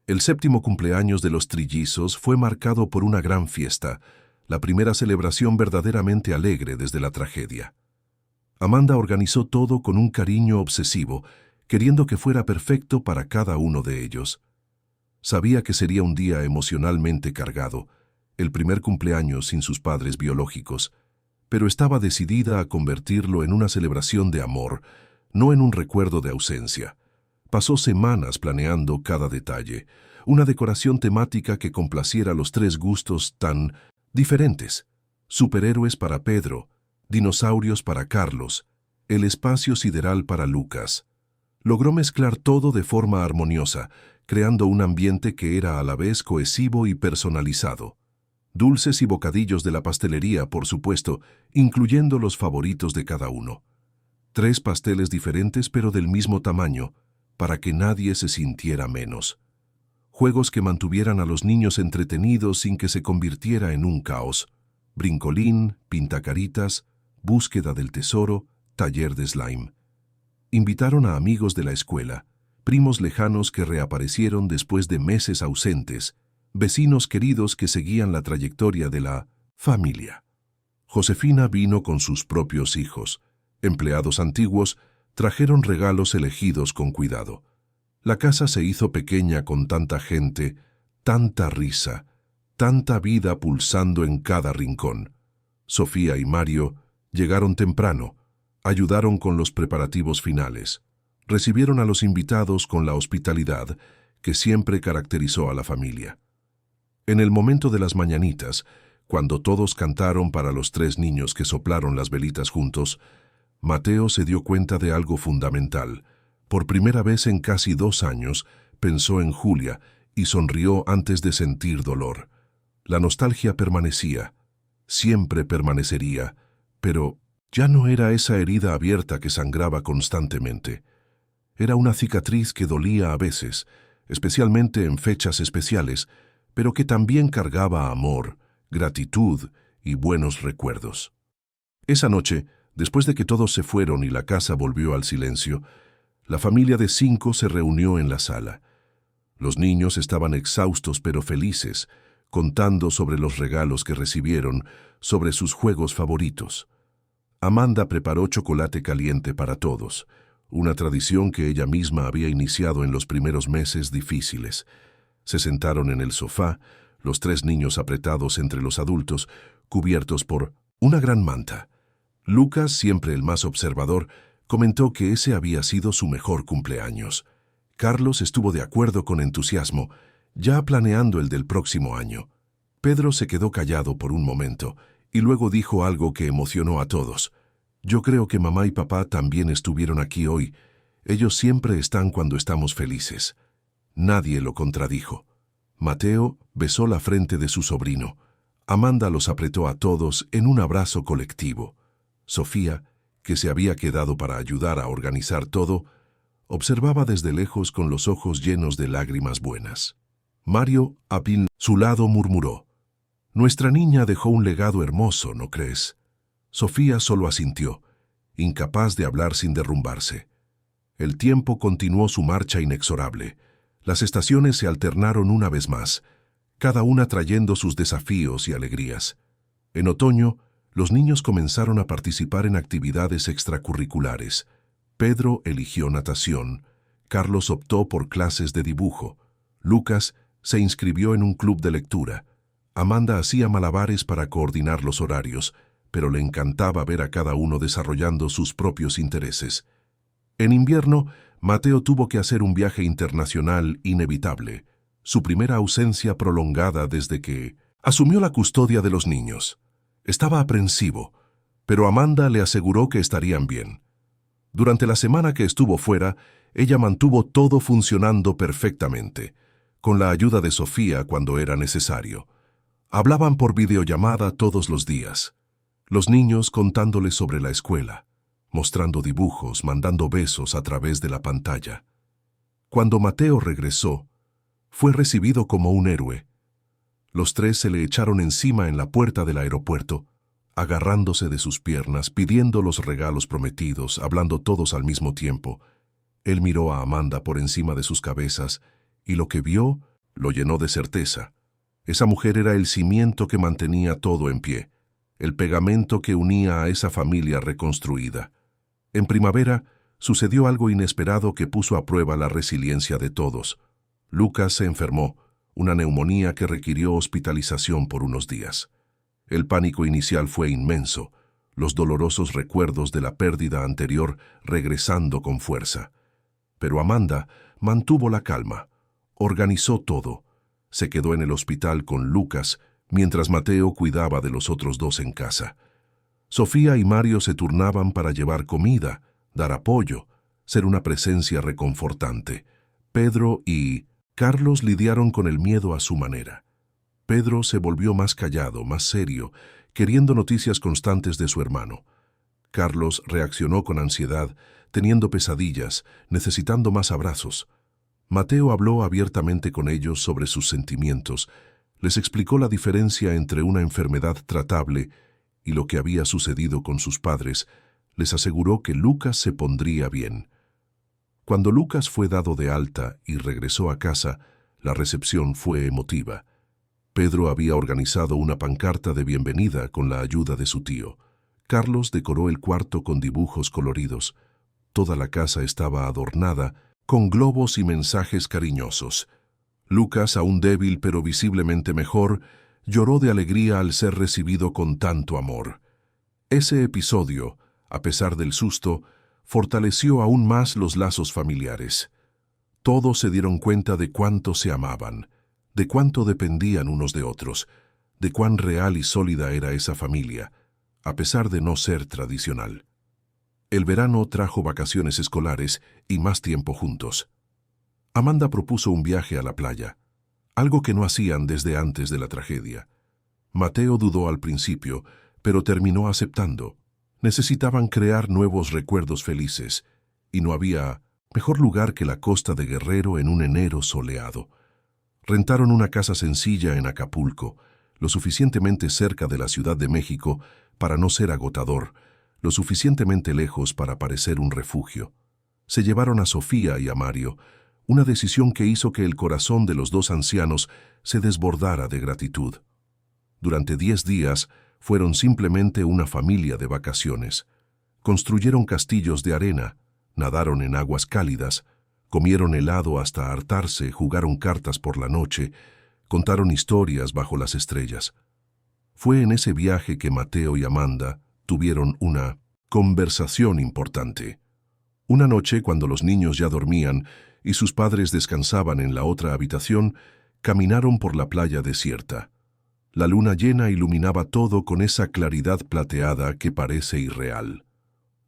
El 7º cumpleaños de los trillizos fue marcado por una gran fiesta, la primera celebración verdaderamente alegre desde la tragedia. Amanda organizó todo con un cariño obsesivo, queriendo que fuera perfecto para cada uno de ellos. Sabía que sería un día emocionalmente cargado, el primer cumpleaños sin sus padres biológicos, pero estaba decidida a convertirlo en una celebración de amor, no en un recuerdo de ausencia. Pasó semanas planeando cada detalle, una decoración temática que complaciera los 3 gustos tan diferentes: superhéroes para Pedro, dinosaurios para Carlos, el espacio sideral para Lucas. Logró mezclar todo de forma armoniosa, creando un ambiente que era a la vez cohesivo y personalizado. Dulces y bocadillos de la pastelería, por supuesto, incluyendo los favoritos de cada uno. 3 pasteles diferentes pero del mismo tamaño, para que nadie se sintiera menos. Juegos que mantuvieran a los niños entretenidos sin que se convirtiera en un caos. Brincolín, pintacaritas, búsqueda del tesoro, taller de slime. Invitaron a amigos de la escuela, primos lejanos que reaparecieron después de meses ausentes, vecinos queridos que seguían la trayectoria de la familia. Josefina vino con sus propios hijos. Empleados antiguos trajeron regalos elegidos con cuidado. La casa se hizo pequeña con tanta gente, tanta risa, tanta vida pulsando en cada rincón. Sofía y Mario llegaron temprano, ayudaron con los preparativos finales. Recibieron a los invitados con la hospitalidad que siempre caracterizó a la familia. En el momento de las mañanitas, cuando todos cantaron para los 3 niños que soplaron las velitas juntos, Mateo se dio cuenta de algo fundamental. Por primera vez en casi 2 años, pensó en Julia y sonrió antes de sentir dolor. La nostalgia permanecía, siempre permanecería, pero ya no era esa herida abierta que sangraba constantemente. Era una cicatriz que dolía a veces, especialmente en fechas especiales, pero que también cargaba amor, gratitud y buenos recuerdos. Esa noche, después de que todos se fueron y la casa volvió al silencio, la familia de 5 se reunió en la sala. Los niños estaban exhaustos pero felices, contando sobre los regalos que recibieron, sobre sus juegos favoritos. Amanda preparó chocolate caliente para todos, una tradición que ella misma había iniciado en los primeros meses difíciles. Se sentaron en el sofá, los tres niños apretados entre los adultos, cubiertos por una gran manta. Lucas, siempre el más observador, comentó que ese había sido su mejor cumpleaños. Carlos estuvo de acuerdo con entusiasmo, ya planeando el del próximo año. Pedro se quedó callado por un momento y luego dijo algo que emocionó a todos. «Yo creo que mamá y papá también estuvieron aquí hoy. Ellos siempre están cuando estamos felices». Nadie lo contradijo. Mateo besó la frente de su sobrino. Amanda los apretó a todos en un abrazo colectivo. Sofía, que se había quedado para ayudar a organizar todo, observaba desde lejos con los ojos llenos de lágrimas buenas. Mario, a su lado, murmuró: «Nuestra niña dejó un legado hermoso, ¿no crees?». Sofía solo asintió, incapaz de hablar sin derrumbarse. El tiempo continuó su marcha inexorable. Las estaciones se alternaron una vez más, cada una trayendo sus desafíos y alegrías. En otoño, los niños comenzaron a participar en actividades extracurriculares. Pedro eligió natación, Carlos optó por clases de dibujo, Lucas se inscribió en un club de lectura, Amanda hacía malabares para coordinar los horarios, pero le encantaba ver a cada uno desarrollando sus propios intereses. En invierno, Mateo tuvo que hacer un viaje internacional inevitable, su primera ausencia prolongada desde que asumió la custodia de los niños. Estaba aprensivo, pero Amanda le aseguró que estarían bien. Durante la semana que estuvo fuera, ella mantuvo todo funcionando perfectamente, con la ayuda de Sofía cuando era necesario. Hablaban por videollamada todos los días. Los niños contándoles sobre la escuela, mostrando dibujos, mandando besos a través de la pantalla. Cuando Mateo regresó, fue recibido como un héroe. Los tres se le echaron encima en la puerta del aeropuerto, agarrándose de sus piernas, pidiendo los regalos prometidos, hablando todos al mismo tiempo. Él miró a Amanda por encima de sus cabezas y lo que vio lo llenó de certeza. Esa mujer era el cimiento que mantenía todo en pie, el pegamento que unía a esa familia reconstruida. En primavera sucedió algo inesperado que puso a prueba la resiliencia de todos. Lucas se enfermó, una neumonía que requirió hospitalización por unos días. El pánico inicial fue inmenso, los dolorosos recuerdos de la pérdida anterior regresando con fuerza. Pero Amanda mantuvo la calma, organizó todo. Se quedó en el hospital con Lucas, mientras Mateo cuidaba de los otros dos en casa. Sofía y Mario se turnaban para llevar comida, dar apoyo, ser una presencia reconfortante. Pedro y Carlos lidiaron con el miedo a su manera. Pedro se volvió más callado, más serio, queriendo noticias constantes de su hermano. Carlos reaccionó con ansiedad, teniendo pesadillas, necesitando más abrazos. Mateo habló abiertamente con ellos sobre sus sentimientos, les explicó la diferencia entre una enfermedad tratable y lo que había sucedido con sus padres, les aseguró que Lucas se pondría bien. Cuando Lucas fue dado de alta y regresó a casa, la recepción fue emotiva. Pedro había organizado una pancarta de bienvenida con la ayuda de su tío. Carlos decoró el cuarto con dibujos coloridos. Toda la casa estaba adornada con globos y mensajes cariñosos. Lucas, aún débil pero visiblemente mejor, lloró de alegría al ser recibido con tanto amor. Ese episodio, a pesar del susto, fortaleció aún más los lazos familiares. Todos se dieron cuenta de cuánto se amaban, de cuánto dependían unos de otros, de cuán real y sólida era esa familia, a pesar de no ser tradicional. El verano trajo vacaciones escolares y más tiempo juntos. Amanda propuso un viaje a la playa, algo que no hacían desde antes de la tragedia. Mateo dudó al principio, pero terminó aceptando. Necesitaban crear nuevos recuerdos felices, y no había mejor lugar que la costa de Guerrero en un enero soleado. Rentaron una casa sencilla en Acapulco, lo suficientemente cerca de la Ciudad de México para no ser agotador, lo suficientemente lejos para parecer un refugio. Se llevaron a Sofía y a Mario, una decisión que hizo que el corazón de los dos ancianos se desbordara de gratitud. Durante 10 días fueron simplemente una familia de vacaciones. Construyeron castillos de arena, nadaron en aguas cálidas, comieron helado hasta hartarse, jugaron cartas por la noche, contaron historias bajo las estrellas. Fue en ese viaje que Mateo y Amanda tuvieron una conversación importante. Una noche, cuando los niños ya dormían y sus padres descansaban en la otra habitación, caminaron por la playa desierta. La luna llena iluminaba todo con esa claridad plateada que parece irreal.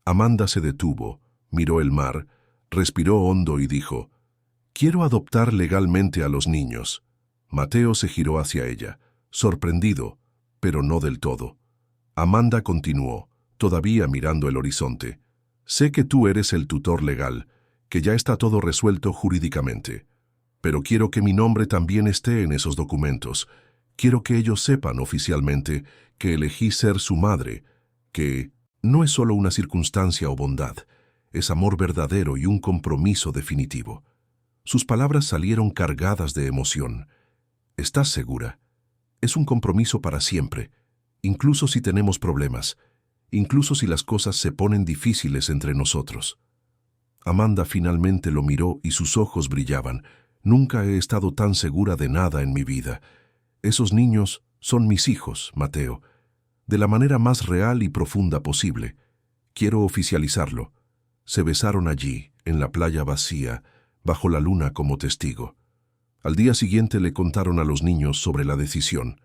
Amanda se detuvo, miró el mar, respiró hondo y dijo: «Quiero adoptar legalmente a los niños». Mateo se giró hacia ella, sorprendido, pero no del todo. Amanda continuó, todavía mirando el horizonte: «Sé que tú eres el tutor legal, que ya está todo resuelto jurídicamente. Pero quiero que mi nombre también esté en esos documentos. Quiero que ellos sepan oficialmente que elegí ser su madre, que no es solo una circunstancia o bondad, es amor verdadero y un compromiso definitivo». Sus palabras salieron cargadas de emoción. «¿Estás segura? Es un compromiso para siempre, incluso si tenemos problemas, incluso si las cosas se ponen difíciles entre nosotros». Amanda finalmente lo miró y sus ojos brillaban. «Nunca he estado tan segura de nada en mi vida. Esos niños son mis hijos, Mateo, de la manera más real y profunda posible. Quiero oficializarlo». Se besaron allí, en la playa vacía, bajo la luna como testigo. Al día siguiente le contaron a los niños sobre la decisión.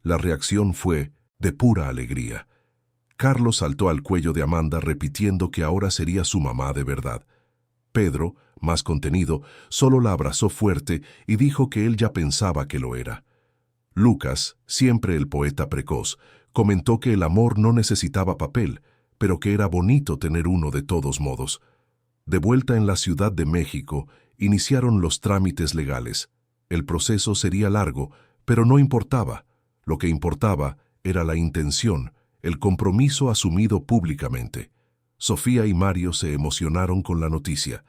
La reacción fue de pura alegría. Carlos saltó al cuello de Amanda repitiendo que ahora sería su mamá de verdad. Pedro, más contenido, solo la abrazó fuerte y dijo que él ya pensaba que lo era. Lucas, siempre el poeta precoz, comentó que el amor no necesitaba papel, pero que era bonito tener uno de todos modos. De vuelta en la Ciudad de México, iniciaron los trámites legales. El proceso sería largo, pero no importaba. Lo que importaba era la intención, el compromiso asumido públicamente. Sofía y Mario se emocionaron con la noticia,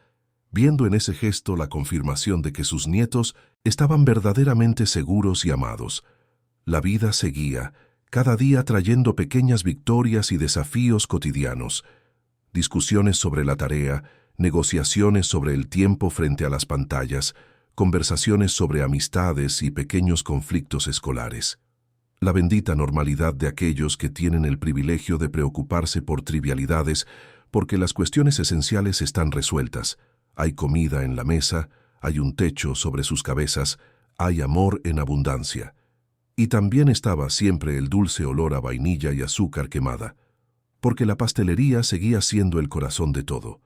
viendo en ese gesto la confirmación de que sus nietos estaban verdaderamente seguros y amados. La vida seguía, cada día trayendo pequeñas victorias y desafíos cotidianos. Discusiones sobre la tarea, negociaciones sobre el tiempo frente a las pantallas, conversaciones sobre amistades y pequeños conflictos escolares. La bendita normalidad de aquellos que tienen el privilegio de preocuparse por trivialidades, porque las cuestiones esenciales están resueltas. Hay comida en la mesa, hay un techo sobre sus cabezas, hay amor en abundancia. Y también estaba siempre el dulce olor a vainilla y azúcar quemada, porque la pastelería seguía siendo el corazón de todo,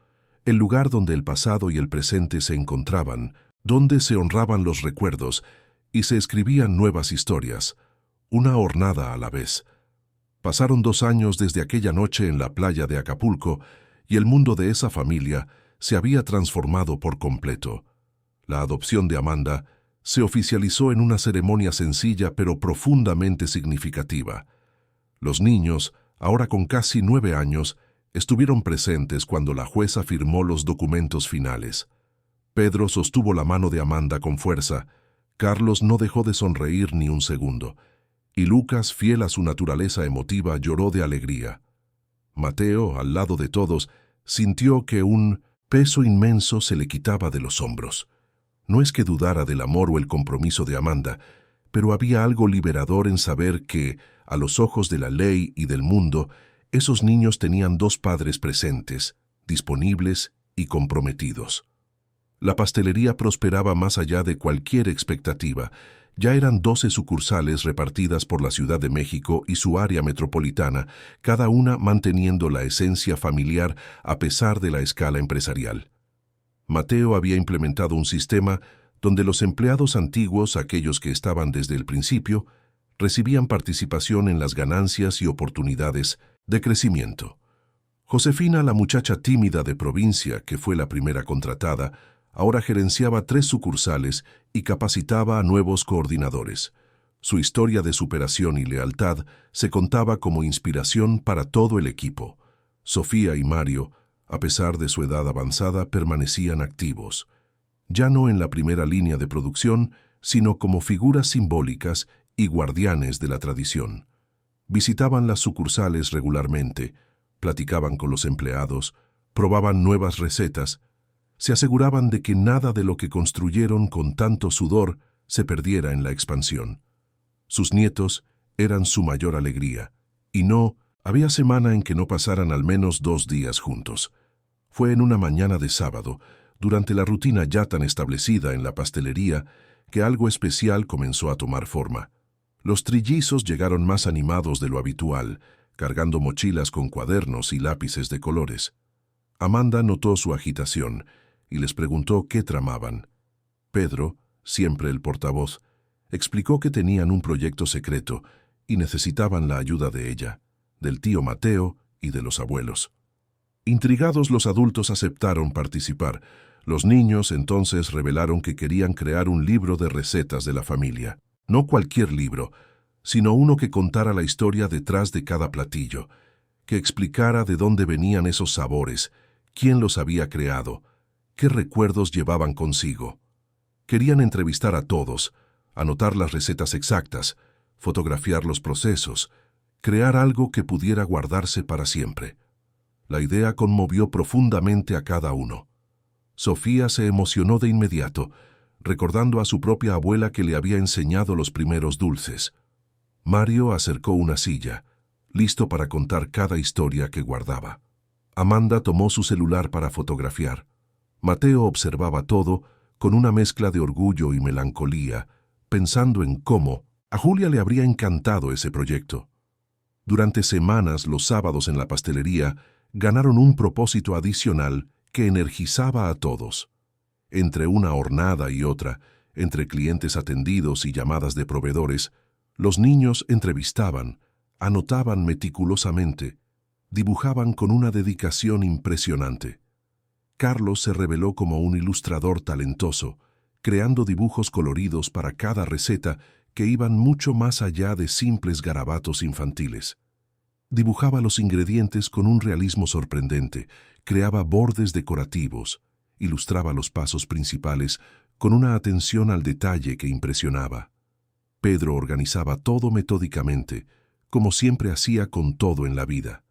el lugar donde el pasado y el presente se encontraban, donde se honraban los recuerdos y se escribían nuevas historias, una hornada a la vez. Pasaron 2 años desde aquella noche en la playa de Acapulco y el mundo de esa familia se había transformado por completo. La adopción de Amanda se oficializó en una ceremonia sencilla pero profundamente significativa. Los niños, ahora con casi 9 años, estuvieron presentes cuando la jueza firmó los documentos finales. Pedro sostuvo la mano de Amanda con fuerza. Carlos no dejó de sonreír ni un segundo. Y Lucas, fiel a su naturaleza emotiva, lloró de alegría. Mateo, al lado de todos, sintió que un peso inmenso se le quitaba de los hombros. No es que dudara del amor o el compromiso de Amanda, pero había algo liberador en saber que, a los ojos de la ley y del mundo, esos niños tenían 2 padres presentes, disponibles y comprometidos. La pastelería prosperaba más allá de cualquier expectativa. Ya eran 12 sucursales repartidas por la Ciudad de México y su área metropolitana, cada una manteniendo la esencia familiar a pesar de la escala empresarial. Mateo había implementado un sistema donde los empleados antiguos, aquellos que estaban desde el principio, recibían participación en las ganancias y oportunidades de crecimiento. Josefina, la muchacha tímida de provincia que fue la primera contratada, ahora gerenciaba 3 sucursales y capacitaba a nuevos coordinadores. Su historia de superación y lealtad se contaba como inspiración para todo el equipo. Sofía y Mario, a pesar de su edad avanzada, permanecían activos. ya no en la primera línea de producción, sino como figuras simbólicas y guardianes de la tradición. Visitaban las sucursales regularmente, platicaban con los empleados, probaban nuevas recetas, se aseguraban de que nada de lo que construyeron con tanto sudor se perdiera en la expansión. Sus nietos eran su mayor alegría, y no había semana en que no pasaran al menos 2 días juntos. Fue en una mañana de sábado, durante la rutina ya tan establecida en la pastelería, que algo especial comenzó a tomar forma. Los trillizos llegaron más animados de lo habitual, cargando mochilas con cuadernos y lápices de colores. Amanda notó su agitación y les preguntó qué tramaban. Pedro, siempre el portavoz, explicó que tenían un proyecto secreto y necesitaban la ayuda de ella, del tío Mateo y de los abuelos. Intrigados, los adultos aceptaron participar. Los niños entonces revelaron que querían crear un libro de recetas de la familia. No cualquier libro, sino uno que contara la historia detrás de cada platillo, que explicara de dónde venían esos sabores, quién los había creado, qué recuerdos llevaban consigo. Querían entrevistar a todos, anotar las recetas exactas, fotografiar los procesos, crear algo que pudiera guardarse para siempre. La idea conmovió profundamente a cada uno. Sofía se emocionó de inmediato, recordando a su propia abuela que le había enseñado los primeros dulces. Mario acercó una silla, listo para contar cada historia que guardaba. Amanda tomó su celular para fotografiar. Mateo observaba todo con una mezcla de orgullo y melancolía, pensando en cómo a Julia le habría encantado ese proyecto. Durante semanas, los sábados en la pastelería ganaron un propósito adicional que energizaba a todos. Entre una hornada y otra, entre clientes atendidos y llamadas de proveedores, los niños entrevistaban, anotaban meticulosamente, dibujaban con una dedicación impresionante. Carlos se reveló como un ilustrador talentoso, creando dibujos coloridos para cada receta que iban mucho más allá de simples garabatos infantiles. Dibujaba los ingredientes con un realismo sorprendente, creaba bordes decorativos, ilustraba los pasos principales con una atención al detalle que impresionaba. Pedro organizaba todo metódicamente, como siempre hacía con todo en la vida.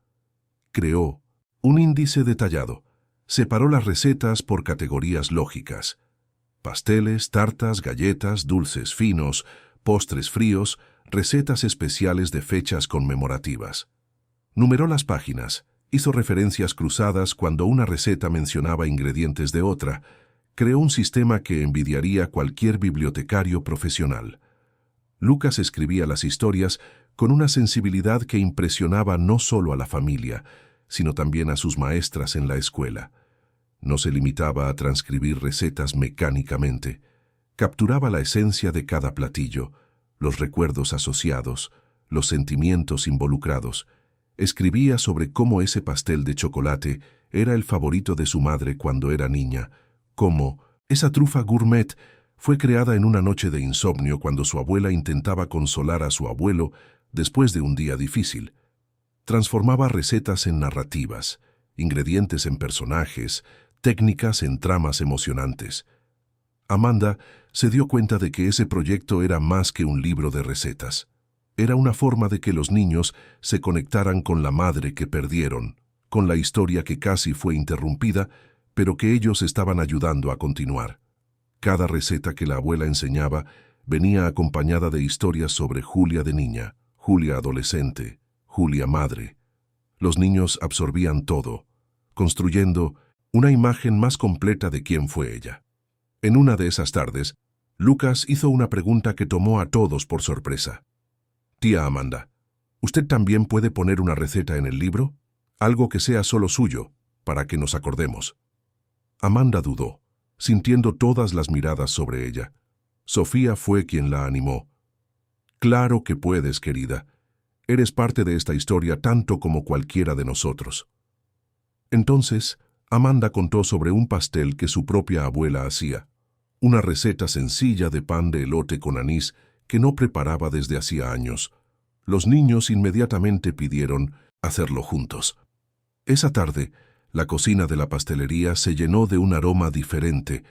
Creó un índice detallado, separó las recetas por categorías lógicas: pasteles, tartas, galletas, dulces finos, postres fríos, recetas especiales de fechas conmemorativas. Numeró las páginas, hizo referencias cruzadas cuando una receta mencionaba ingredientes de otra, creó un sistema que envidiaría cualquier bibliotecario profesional. Lucas escribía las historias con una sensibilidad que impresionaba no solo a la familia, sino también a sus maestras en la escuela. No se limitaba a transcribir recetas mecánicamente. Capturaba la esencia de cada platillo, los recuerdos asociados, los sentimientos involucrados. Escribía sobre cómo ese pastel de chocolate era el favorito de su madre cuando era niña, cómo esa trufa gourmet fue creada en una noche de insomnio cuando su abuela intentaba consolar a su abuelo después de un día difícil. Transformaba recetas en narrativas, ingredientes en personajes, técnicas en tramas emocionantes. Amanda se dio cuenta de que ese proyecto era más que un libro de recetas. Era una forma de que los niños se conectaran con la madre que perdieron, con la historia que casi fue interrumpida, pero que ellos estaban ayudando a continuar. Cada receta que la abuela enseñaba venía acompañada de historias sobre Julia de niña, Julia adolescente, Julia madre. Los niños absorbían todo, construyendo una imagen más completa de quién fue ella. En una de esas tardes, Lucas hizo una pregunta que tomó a todos por sorpresa. «Tía Amanda, ¿usted también puede poner una receta en el libro? Algo que sea solo suyo, para que nos acordemos». Amanda dudó, sintiendo todas las miradas sobre ella. Sofía fue quien la animó. «Claro que puedes, querida. Eres parte de esta historia tanto como cualquiera de nosotros». Entonces, Amanda contó sobre un pastel que su propia abuela hacía, una receta sencilla de pan de elote con anís que no preparaba desde hacía años. Los niños inmediatamente pidieron hacerlo juntos. Esa tarde, la cocina de la pastelería se llenó de un aroma diferente,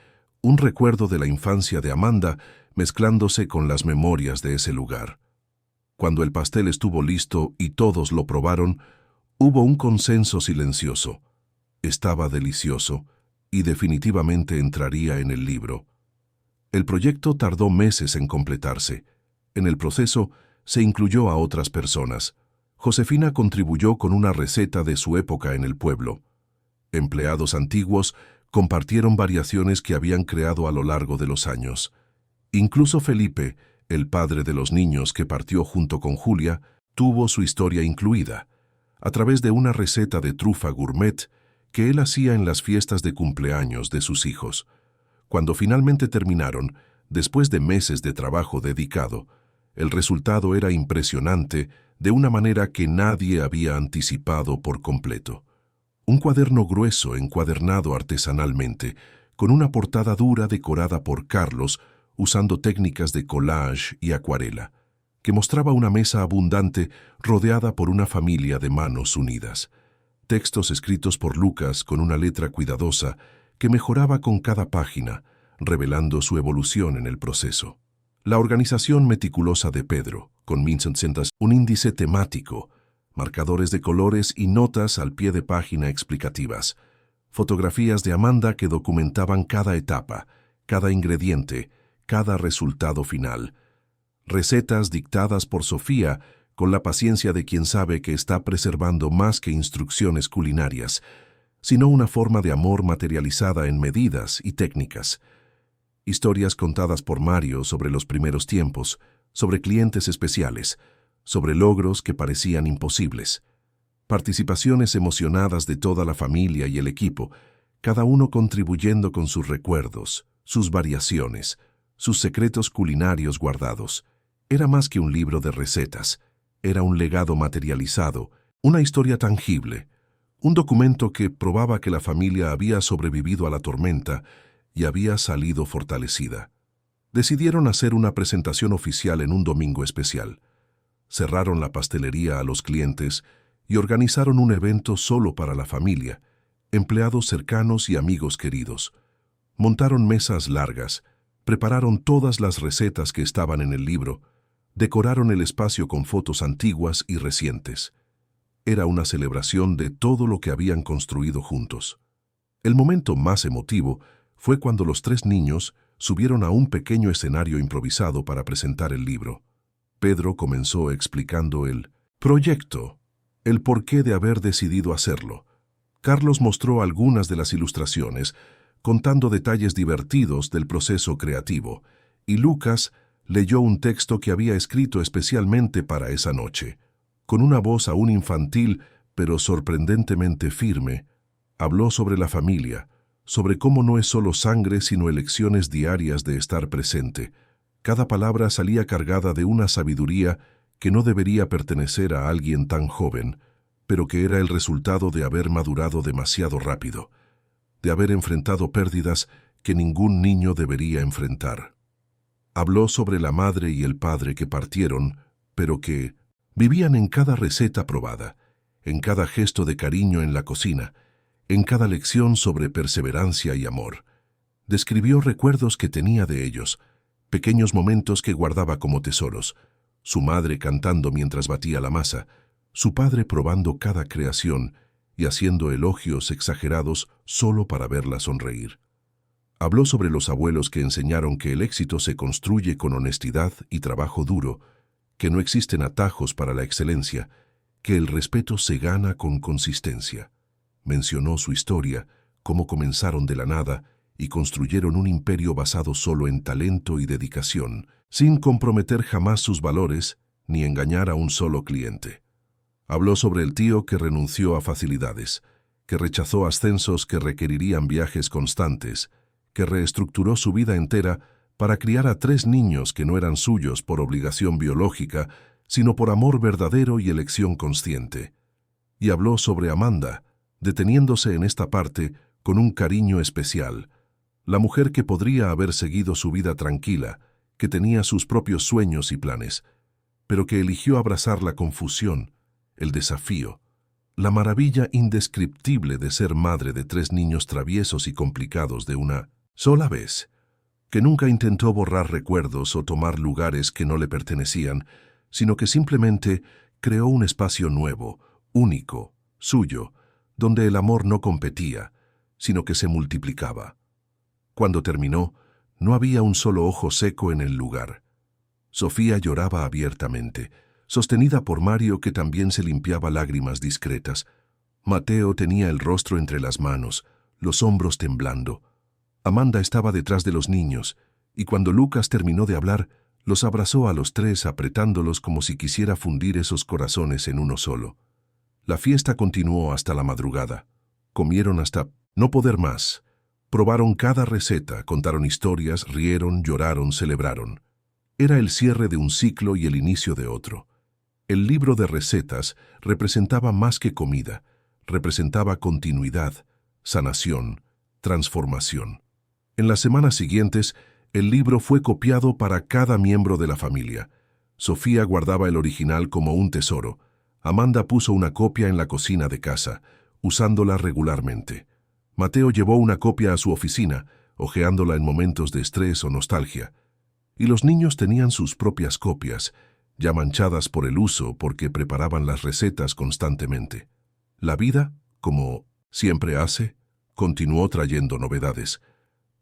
un recuerdo de la infancia de Amanda mezclándose con las memorias de ese lugar. Cuando el pastel estuvo listo y todos lo probaron, hubo un consenso silencioso. Estaba delicioso y definitivamente entraría en el libro. El proyecto tardó meses en completarse. En el proceso se incluyó a otras personas. Josefina contribuyó con una receta de su época en el pueblo. Empleados antiguos compartieron variaciones que habían creado a lo largo de los años. Incluso Felipe, el padre de los niños que partió junto con Julia, tuvo su historia incluida, a través de una receta de trufa gourmet que él hacía en las fiestas de cumpleaños de sus hijos. Cuando finalmente terminaron, después de meses de trabajo dedicado, el resultado era impresionante de una manera que nadie había anticipado por completo. Un cuaderno grueso encuadernado artesanalmente, con una portada dura decorada por Carlos, usando técnicas de collage y acuarela, que mostraba una mesa abundante rodeada por una familia de manos unidas. Textos escritos por Lucas con una letra cuidadosa que mejoraba con cada página, revelando su evolución en el proceso. La organización meticulosa de Pedro, con Vincent Sentas, un índice temático, marcadores de colores y notas al pie de página explicativas, fotografías de Amanda que documentaban cada etapa, cada ingrediente, cada resultado final, recetas dictadas por Sofía con la paciencia de quien sabe que está preservando más que instrucciones culinarias, sino una forma de amor materializada en medidas y técnicas. Historias contadas por Mario sobre los primeros tiempos, sobre clientes especiales, sobre logros que parecían imposibles. Participaciones emocionadas de toda la familia y el equipo, cada uno contribuyendo con sus recuerdos, sus variaciones, sus secretos culinarios guardados. Era más que un libro de recetas, era un legado materializado, una historia tangible, un documento que probaba que la familia había sobrevivido a la tormenta y había salido fortalecida. Decidieron hacer una presentación oficial en un domingo especial. Cerraron la pastelería a los clientes y organizaron un evento solo para la familia, empleados cercanos y amigos queridos. Montaron mesas largas, prepararon todas las recetas que estaban en el libro, decoraron el espacio con fotos antiguas y recientes. Era una celebración de todo lo que habían construido juntos. El momento más emotivo fue cuando los 3 niños subieron a un pequeño escenario improvisado para presentar el libro. Pedro comenzó explicando el proyecto, el porqué de haber decidido hacerlo. Carlos mostró algunas de las ilustraciones, contando detalles divertidos del proceso creativo, y Lucas leyó un texto que había escrito especialmente para esa noche. Con una voz aún infantil, pero sorprendentemente firme, habló sobre la familia, sobre cómo no es solo sangre sino elecciones diarias de estar presente. Cada palabra salía cargada de una sabiduría que no debería pertenecer a alguien tan joven, pero que era el resultado de haber madurado demasiado rápido, de haber enfrentado pérdidas que ningún niño debería enfrentar. Habló sobre la madre y el padre que partieron, pero que vivían en cada receta probada, en cada gesto de cariño en la cocina, en cada lección sobre perseverancia y amor. Describió recuerdos que tenía de ellos, pequeños momentos que guardaba como tesoros, su madre cantando mientras batía la masa, su padre probando cada creación y haciendo elogios exagerados solo para verla sonreír. Habló sobre los abuelos que enseñaron que el éxito se construye con honestidad y trabajo duro, que no existen atajos para la excelencia, que el respeto se gana con consistencia. Mencionó su historia, cómo comenzaron de la nada y construyeron un imperio basado solo en talento y dedicación, sin comprometer jamás sus valores ni engañar a un solo cliente. Habló sobre el tío que renunció a facilidades, que rechazó ascensos que requerirían viajes constantes, que reestructuró su vida entera para criar a 3 niños que no eran suyos por obligación biológica, sino por amor verdadero y elección consciente. Y habló sobre Amanda, deteniéndose en esta parte con un cariño especial, la mujer que podría haber seguido su vida tranquila, que tenía sus propios sueños y planes, pero que eligió abrazar la confusión, el desafío, la maravilla indescriptible de ser madre de 3 niños traviesos y complicados de una sola vez. que nunca intentó borrar recuerdos o tomar lugares que no le pertenecían, sino que simplemente creó un espacio nuevo, único, suyo, donde el amor no competía, sino que se multiplicaba. Cuando terminó, no había un solo ojo seco en el lugar. Sofía lloraba abiertamente, sostenida por Mario, que también se limpiaba lágrimas discretas. Mateo tenía el rostro entre las manos, los hombros temblando. Amanda estaba detrás de los niños, y cuando Lucas terminó de hablar, los abrazó a los tres apretándolos como si quisiera fundir esos corazones en uno solo. La fiesta continuó hasta la madrugada. Comieron hasta no poder más. Probaron cada receta, contaron historias, rieron, lloraron, celebraron. Era el cierre de un ciclo y el inicio de otro. El libro de recetas representaba más que comida, representaba continuidad, sanación, transformación. En las semanas siguientes, el libro fue copiado para cada miembro de la familia. Sofía guardaba el original como un tesoro. Amanda puso una copia en la cocina de casa, usándola regularmente. Mateo llevó una copia a su oficina, hojeándola en momentos de estrés o nostalgia. Y los niños tenían sus propias copias, ya manchadas por el uso porque preparaban las recetas constantemente. La vida, como siempre hace, continuó trayendo novedades.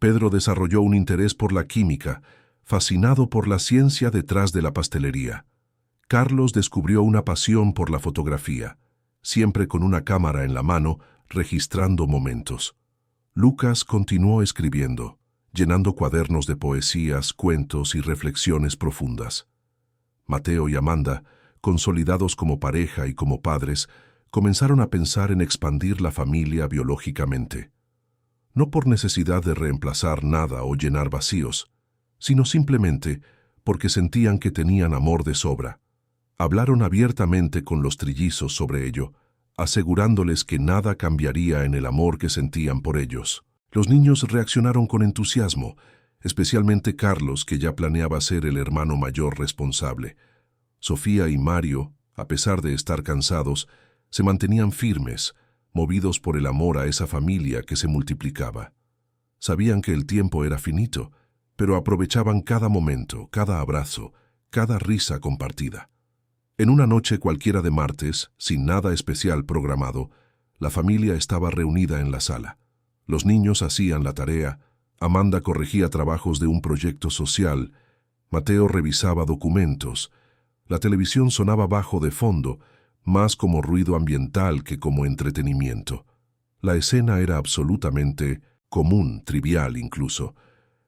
Pedro desarrolló un interés por la química, fascinado por la ciencia detrás de la pastelería. Carlos descubrió una pasión por la fotografía, siempre con una cámara en la mano, registrando momentos. Lucas continuó escribiendo, llenando cuadernos de poesías, cuentos y reflexiones profundas. Mateo y Amanda, consolidados como pareja y como padres, comenzaron a pensar en expandir la familia biológicamente. No por necesidad de reemplazar nada o llenar vacíos, sino simplemente porque sentían que tenían amor de sobra. Hablaron abiertamente con los trillizos sobre ello, asegurándoles que nada cambiaría en el amor que sentían por ellos. Los niños reaccionaron con entusiasmo, especialmente Carlos, que ya planeaba ser el hermano mayor responsable. Sofía y Mario, a pesar de estar cansados, se mantenían firmes, movidos por el amor a esa familia que se multiplicaba. Sabían que el tiempo era finito, pero aprovechaban cada momento, cada abrazo, cada risa compartida. En una noche cualquiera de martes, sin nada especial programado, la familia estaba reunida en la sala. Los niños hacían la tarea, Amanda corregía trabajos de un proyecto social, Mateo revisaba documentos, la televisión sonaba bajo de fondo, más como ruido ambiental que como entretenimiento. La escena era absolutamente común, trivial incluso,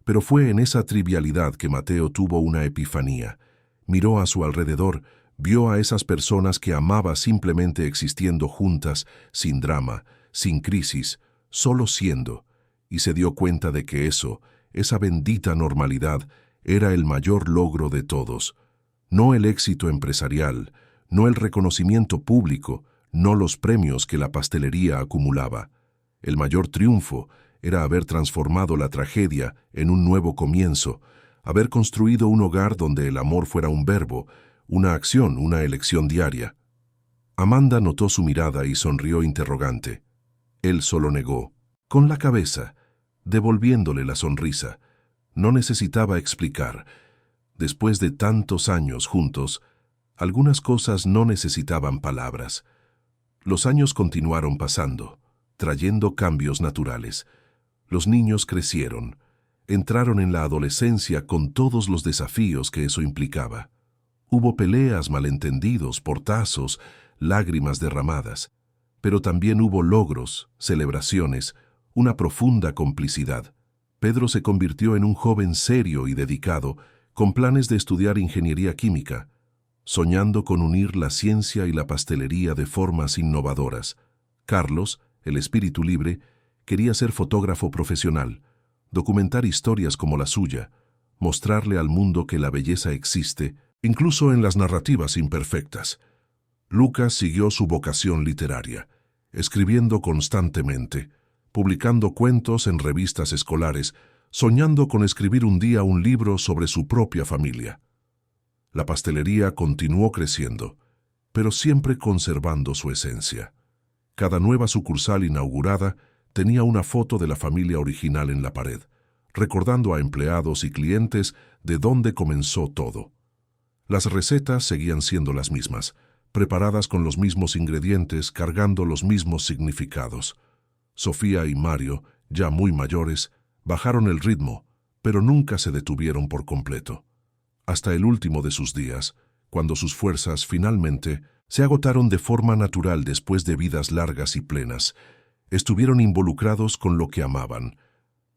pero fue en esa trivialidad que Mateo tuvo una epifanía. Miró a su alrededor, vio a esas personas que amaba simplemente existiendo juntas, sin drama, sin crisis, solo siendo, y se dio cuenta de que eso, esa bendita normalidad, era el mayor logro de todos. No el éxito empresarial, no el reconocimiento público, no los premios que la pastelería acumulaba. El mayor triunfo era haber transformado la tragedia en un nuevo comienzo, haber construido un hogar donde el amor fuera un verbo, una acción, una elección diaria. Amanda notó su mirada y sonrió interrogante. Él solo negó, con la cabeza, devolviéndole la sonrisa. No necesitaba explicar. Después de tantos años juntos, algunas cosas no necesitaban palabras. Los años continuaron pasando, trayendo cambios naturales. Los niños crecieron, entraron en la adolescencia con todos los desafíos que eso implicaba. Hubo peleas, malentendidos, portazos, lágrimas derramadas, pero también hubo logros, celebraciones, una profunda complicidad. Pedro se convirtió en un joven serio y dedicado, con planes de estudiar ingeniería química, soñando con unir la ciencia y la pastelería de formas innovadoras. Carlos, el espíritu libre, quería ser fotógrafo profesional, documentar historias como la suya, mostrarle al mundo que la belleza existe, incluso en las narrativas imperfectas. Lucas siguió su vocación literaria, escribiendo constantemente, publicando cuentos en revistas escolares, soñando con escribir un día un libro sobre su propia familia. La pastelería continuó creciendo, pero siempre conservando su esencia. Cada nueva sucursal inaugurada tenía una foto de la familia original en la pared, recordando a empleados y clientes de dónde comenzó todo. Las recetas seguían siendo las mismas, preparadas con los mismos ingredientes, cargando los mismos significados. Sofía y Mario, ya muy mayores, bajaron el ritmo, pero nunca se detuvieron por completo. Hasta el último de sus días, cuando sus fuerzas finalmente se agotaron de forma natural después de vidas largas y plenas, estuvieron involucrados con lo que amaban.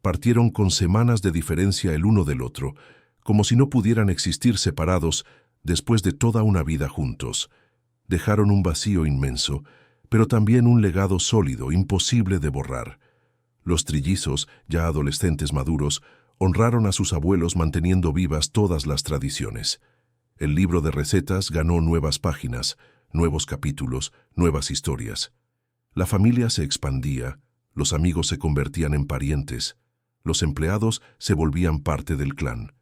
Partieron con semanas de diferencia el uno del otro, como si no pudieran existir separados después de toda una vida juntos. Dejaron un vacío inmenso, pero también un legado sólido, imposible de borrar. Los trillizos, ya adolescentes maduros, honraron a sus abuelos manteniendo vivas todas las tradiciones. El libro de recetas ganó nuevas páginas, nuevos capítulos, nuevas historias. La familia se expandía, los amigos se convertían en parientes, los empleados se volvían parte del clan.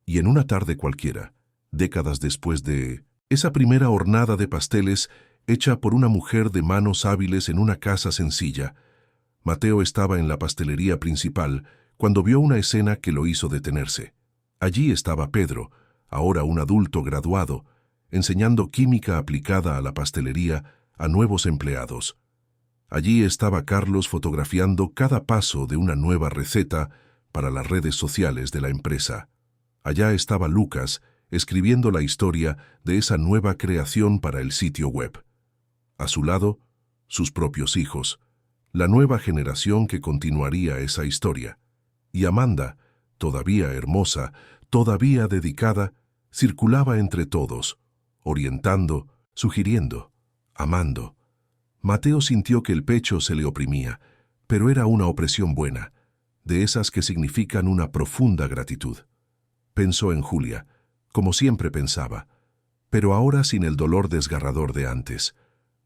Y en una tarde cualquiera, décadas después de esa primera hornada de pasteles hecha por una mujer de manos hábiles en una casa sencilla, Mateo estaba en la pastelería principal cuando vio una escena que lo hizo detenerse. Allí estaba Pedro, ahora un adulto graduado, enseñando química aplicada a la pastelería a nuevos empleados. Allí estaba Carlos fotografiando cada paso de una nueva receta para las redes sociales de la empresa. Allá estaba Lucas, escribiendo la historia de esa nueva creación para el sitio web. A su lado, sus propios hijos, la nueva generación que continuaría esa historia. Y Amanda, todavía hermosa, todavía dedicada, circulaba entre todos, orientando, sugiriendo, amando. Mateo sintió que el pecho se le oprimía, pero era una opresión buena, de esas que significan una profunda gratitud. Pensó en Julia, como siempre pensaba, pero ahora sin el dolor desgarrador de antes.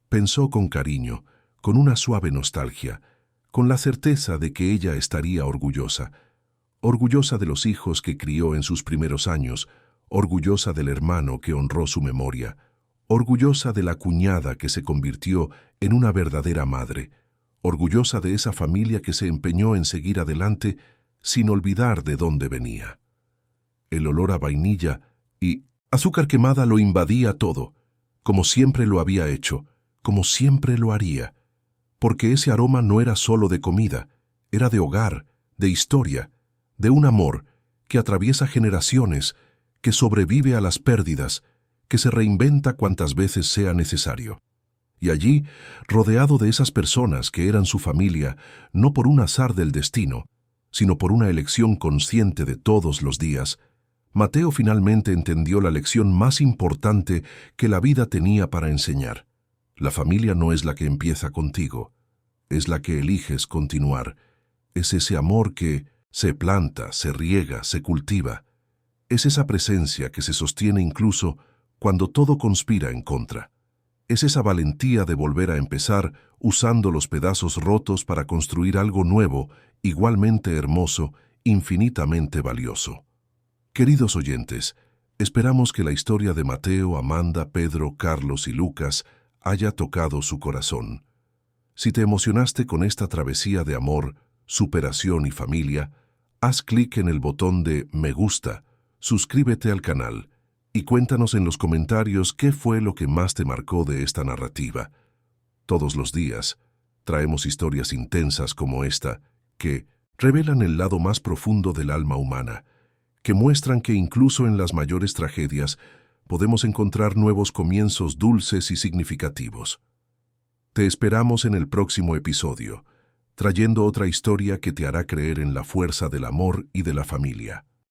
Pensó con cariño, con una suave nostalgia, con la certeza de que ella estaría orgullosa de los hijos que crió en sus primeros años, orgullosa del hermano que honró su memoria, orgullosa de la cuñada que se convirtió en una verdadera madre, orgullosa de esa familia que se empeñó en seguir adelante sin olvidar de dónde venía. El olor a vainilla y azúcar quemada lo invadía todo, como siempre lo había hecho, como siempre lo haría, porque ese aroma no era solo de comida, era de hogar, de historia, de un amor que atraviesa generaciones, que sobrevive a las pérdidas, que se reinventa cuantas veces sea necesario. Y allí, rodeado de esas personas que eran su familia, no por un azar del destino, sino por una elección consciente de todos los días, Mateo finalmente entendió la lección más importante que la vida tenía para enseñar. La familia no es la que empieza contigo, es la que eliges continuar. Es ese amor que se planta, se riega, se cultiva. Es esa presencia que se sostiene incluso cuando todo conspira en contra. Es esa valentía de volver a empezar usando los pedazos rotos para construir algo nuevo, igualmente hermoso, infinitamente valioso. Queridos oyentes, esperamos que la historia de Mateo, Amanda, Pedro, Carlos y Lucas haya tocado su corazón. Si te emocionaste con esta travesía de amor, superación y familia, haz clic en el botón de Me gusta, suscríbete al canal y cuéntanos en los comentarios qué fue lo que más te marcó de esta narrativa. Todos los días traemos historias intensas como esta que revelan el lado más profundo del alma humana, que muestran que incluso en las mayores tragedias podemos encontrar nuevos comienzos dulces y significativos. Te esperamos en el próximo episodio, trayendo otra historia que te hará creer en la fuerza del amor y de la familia.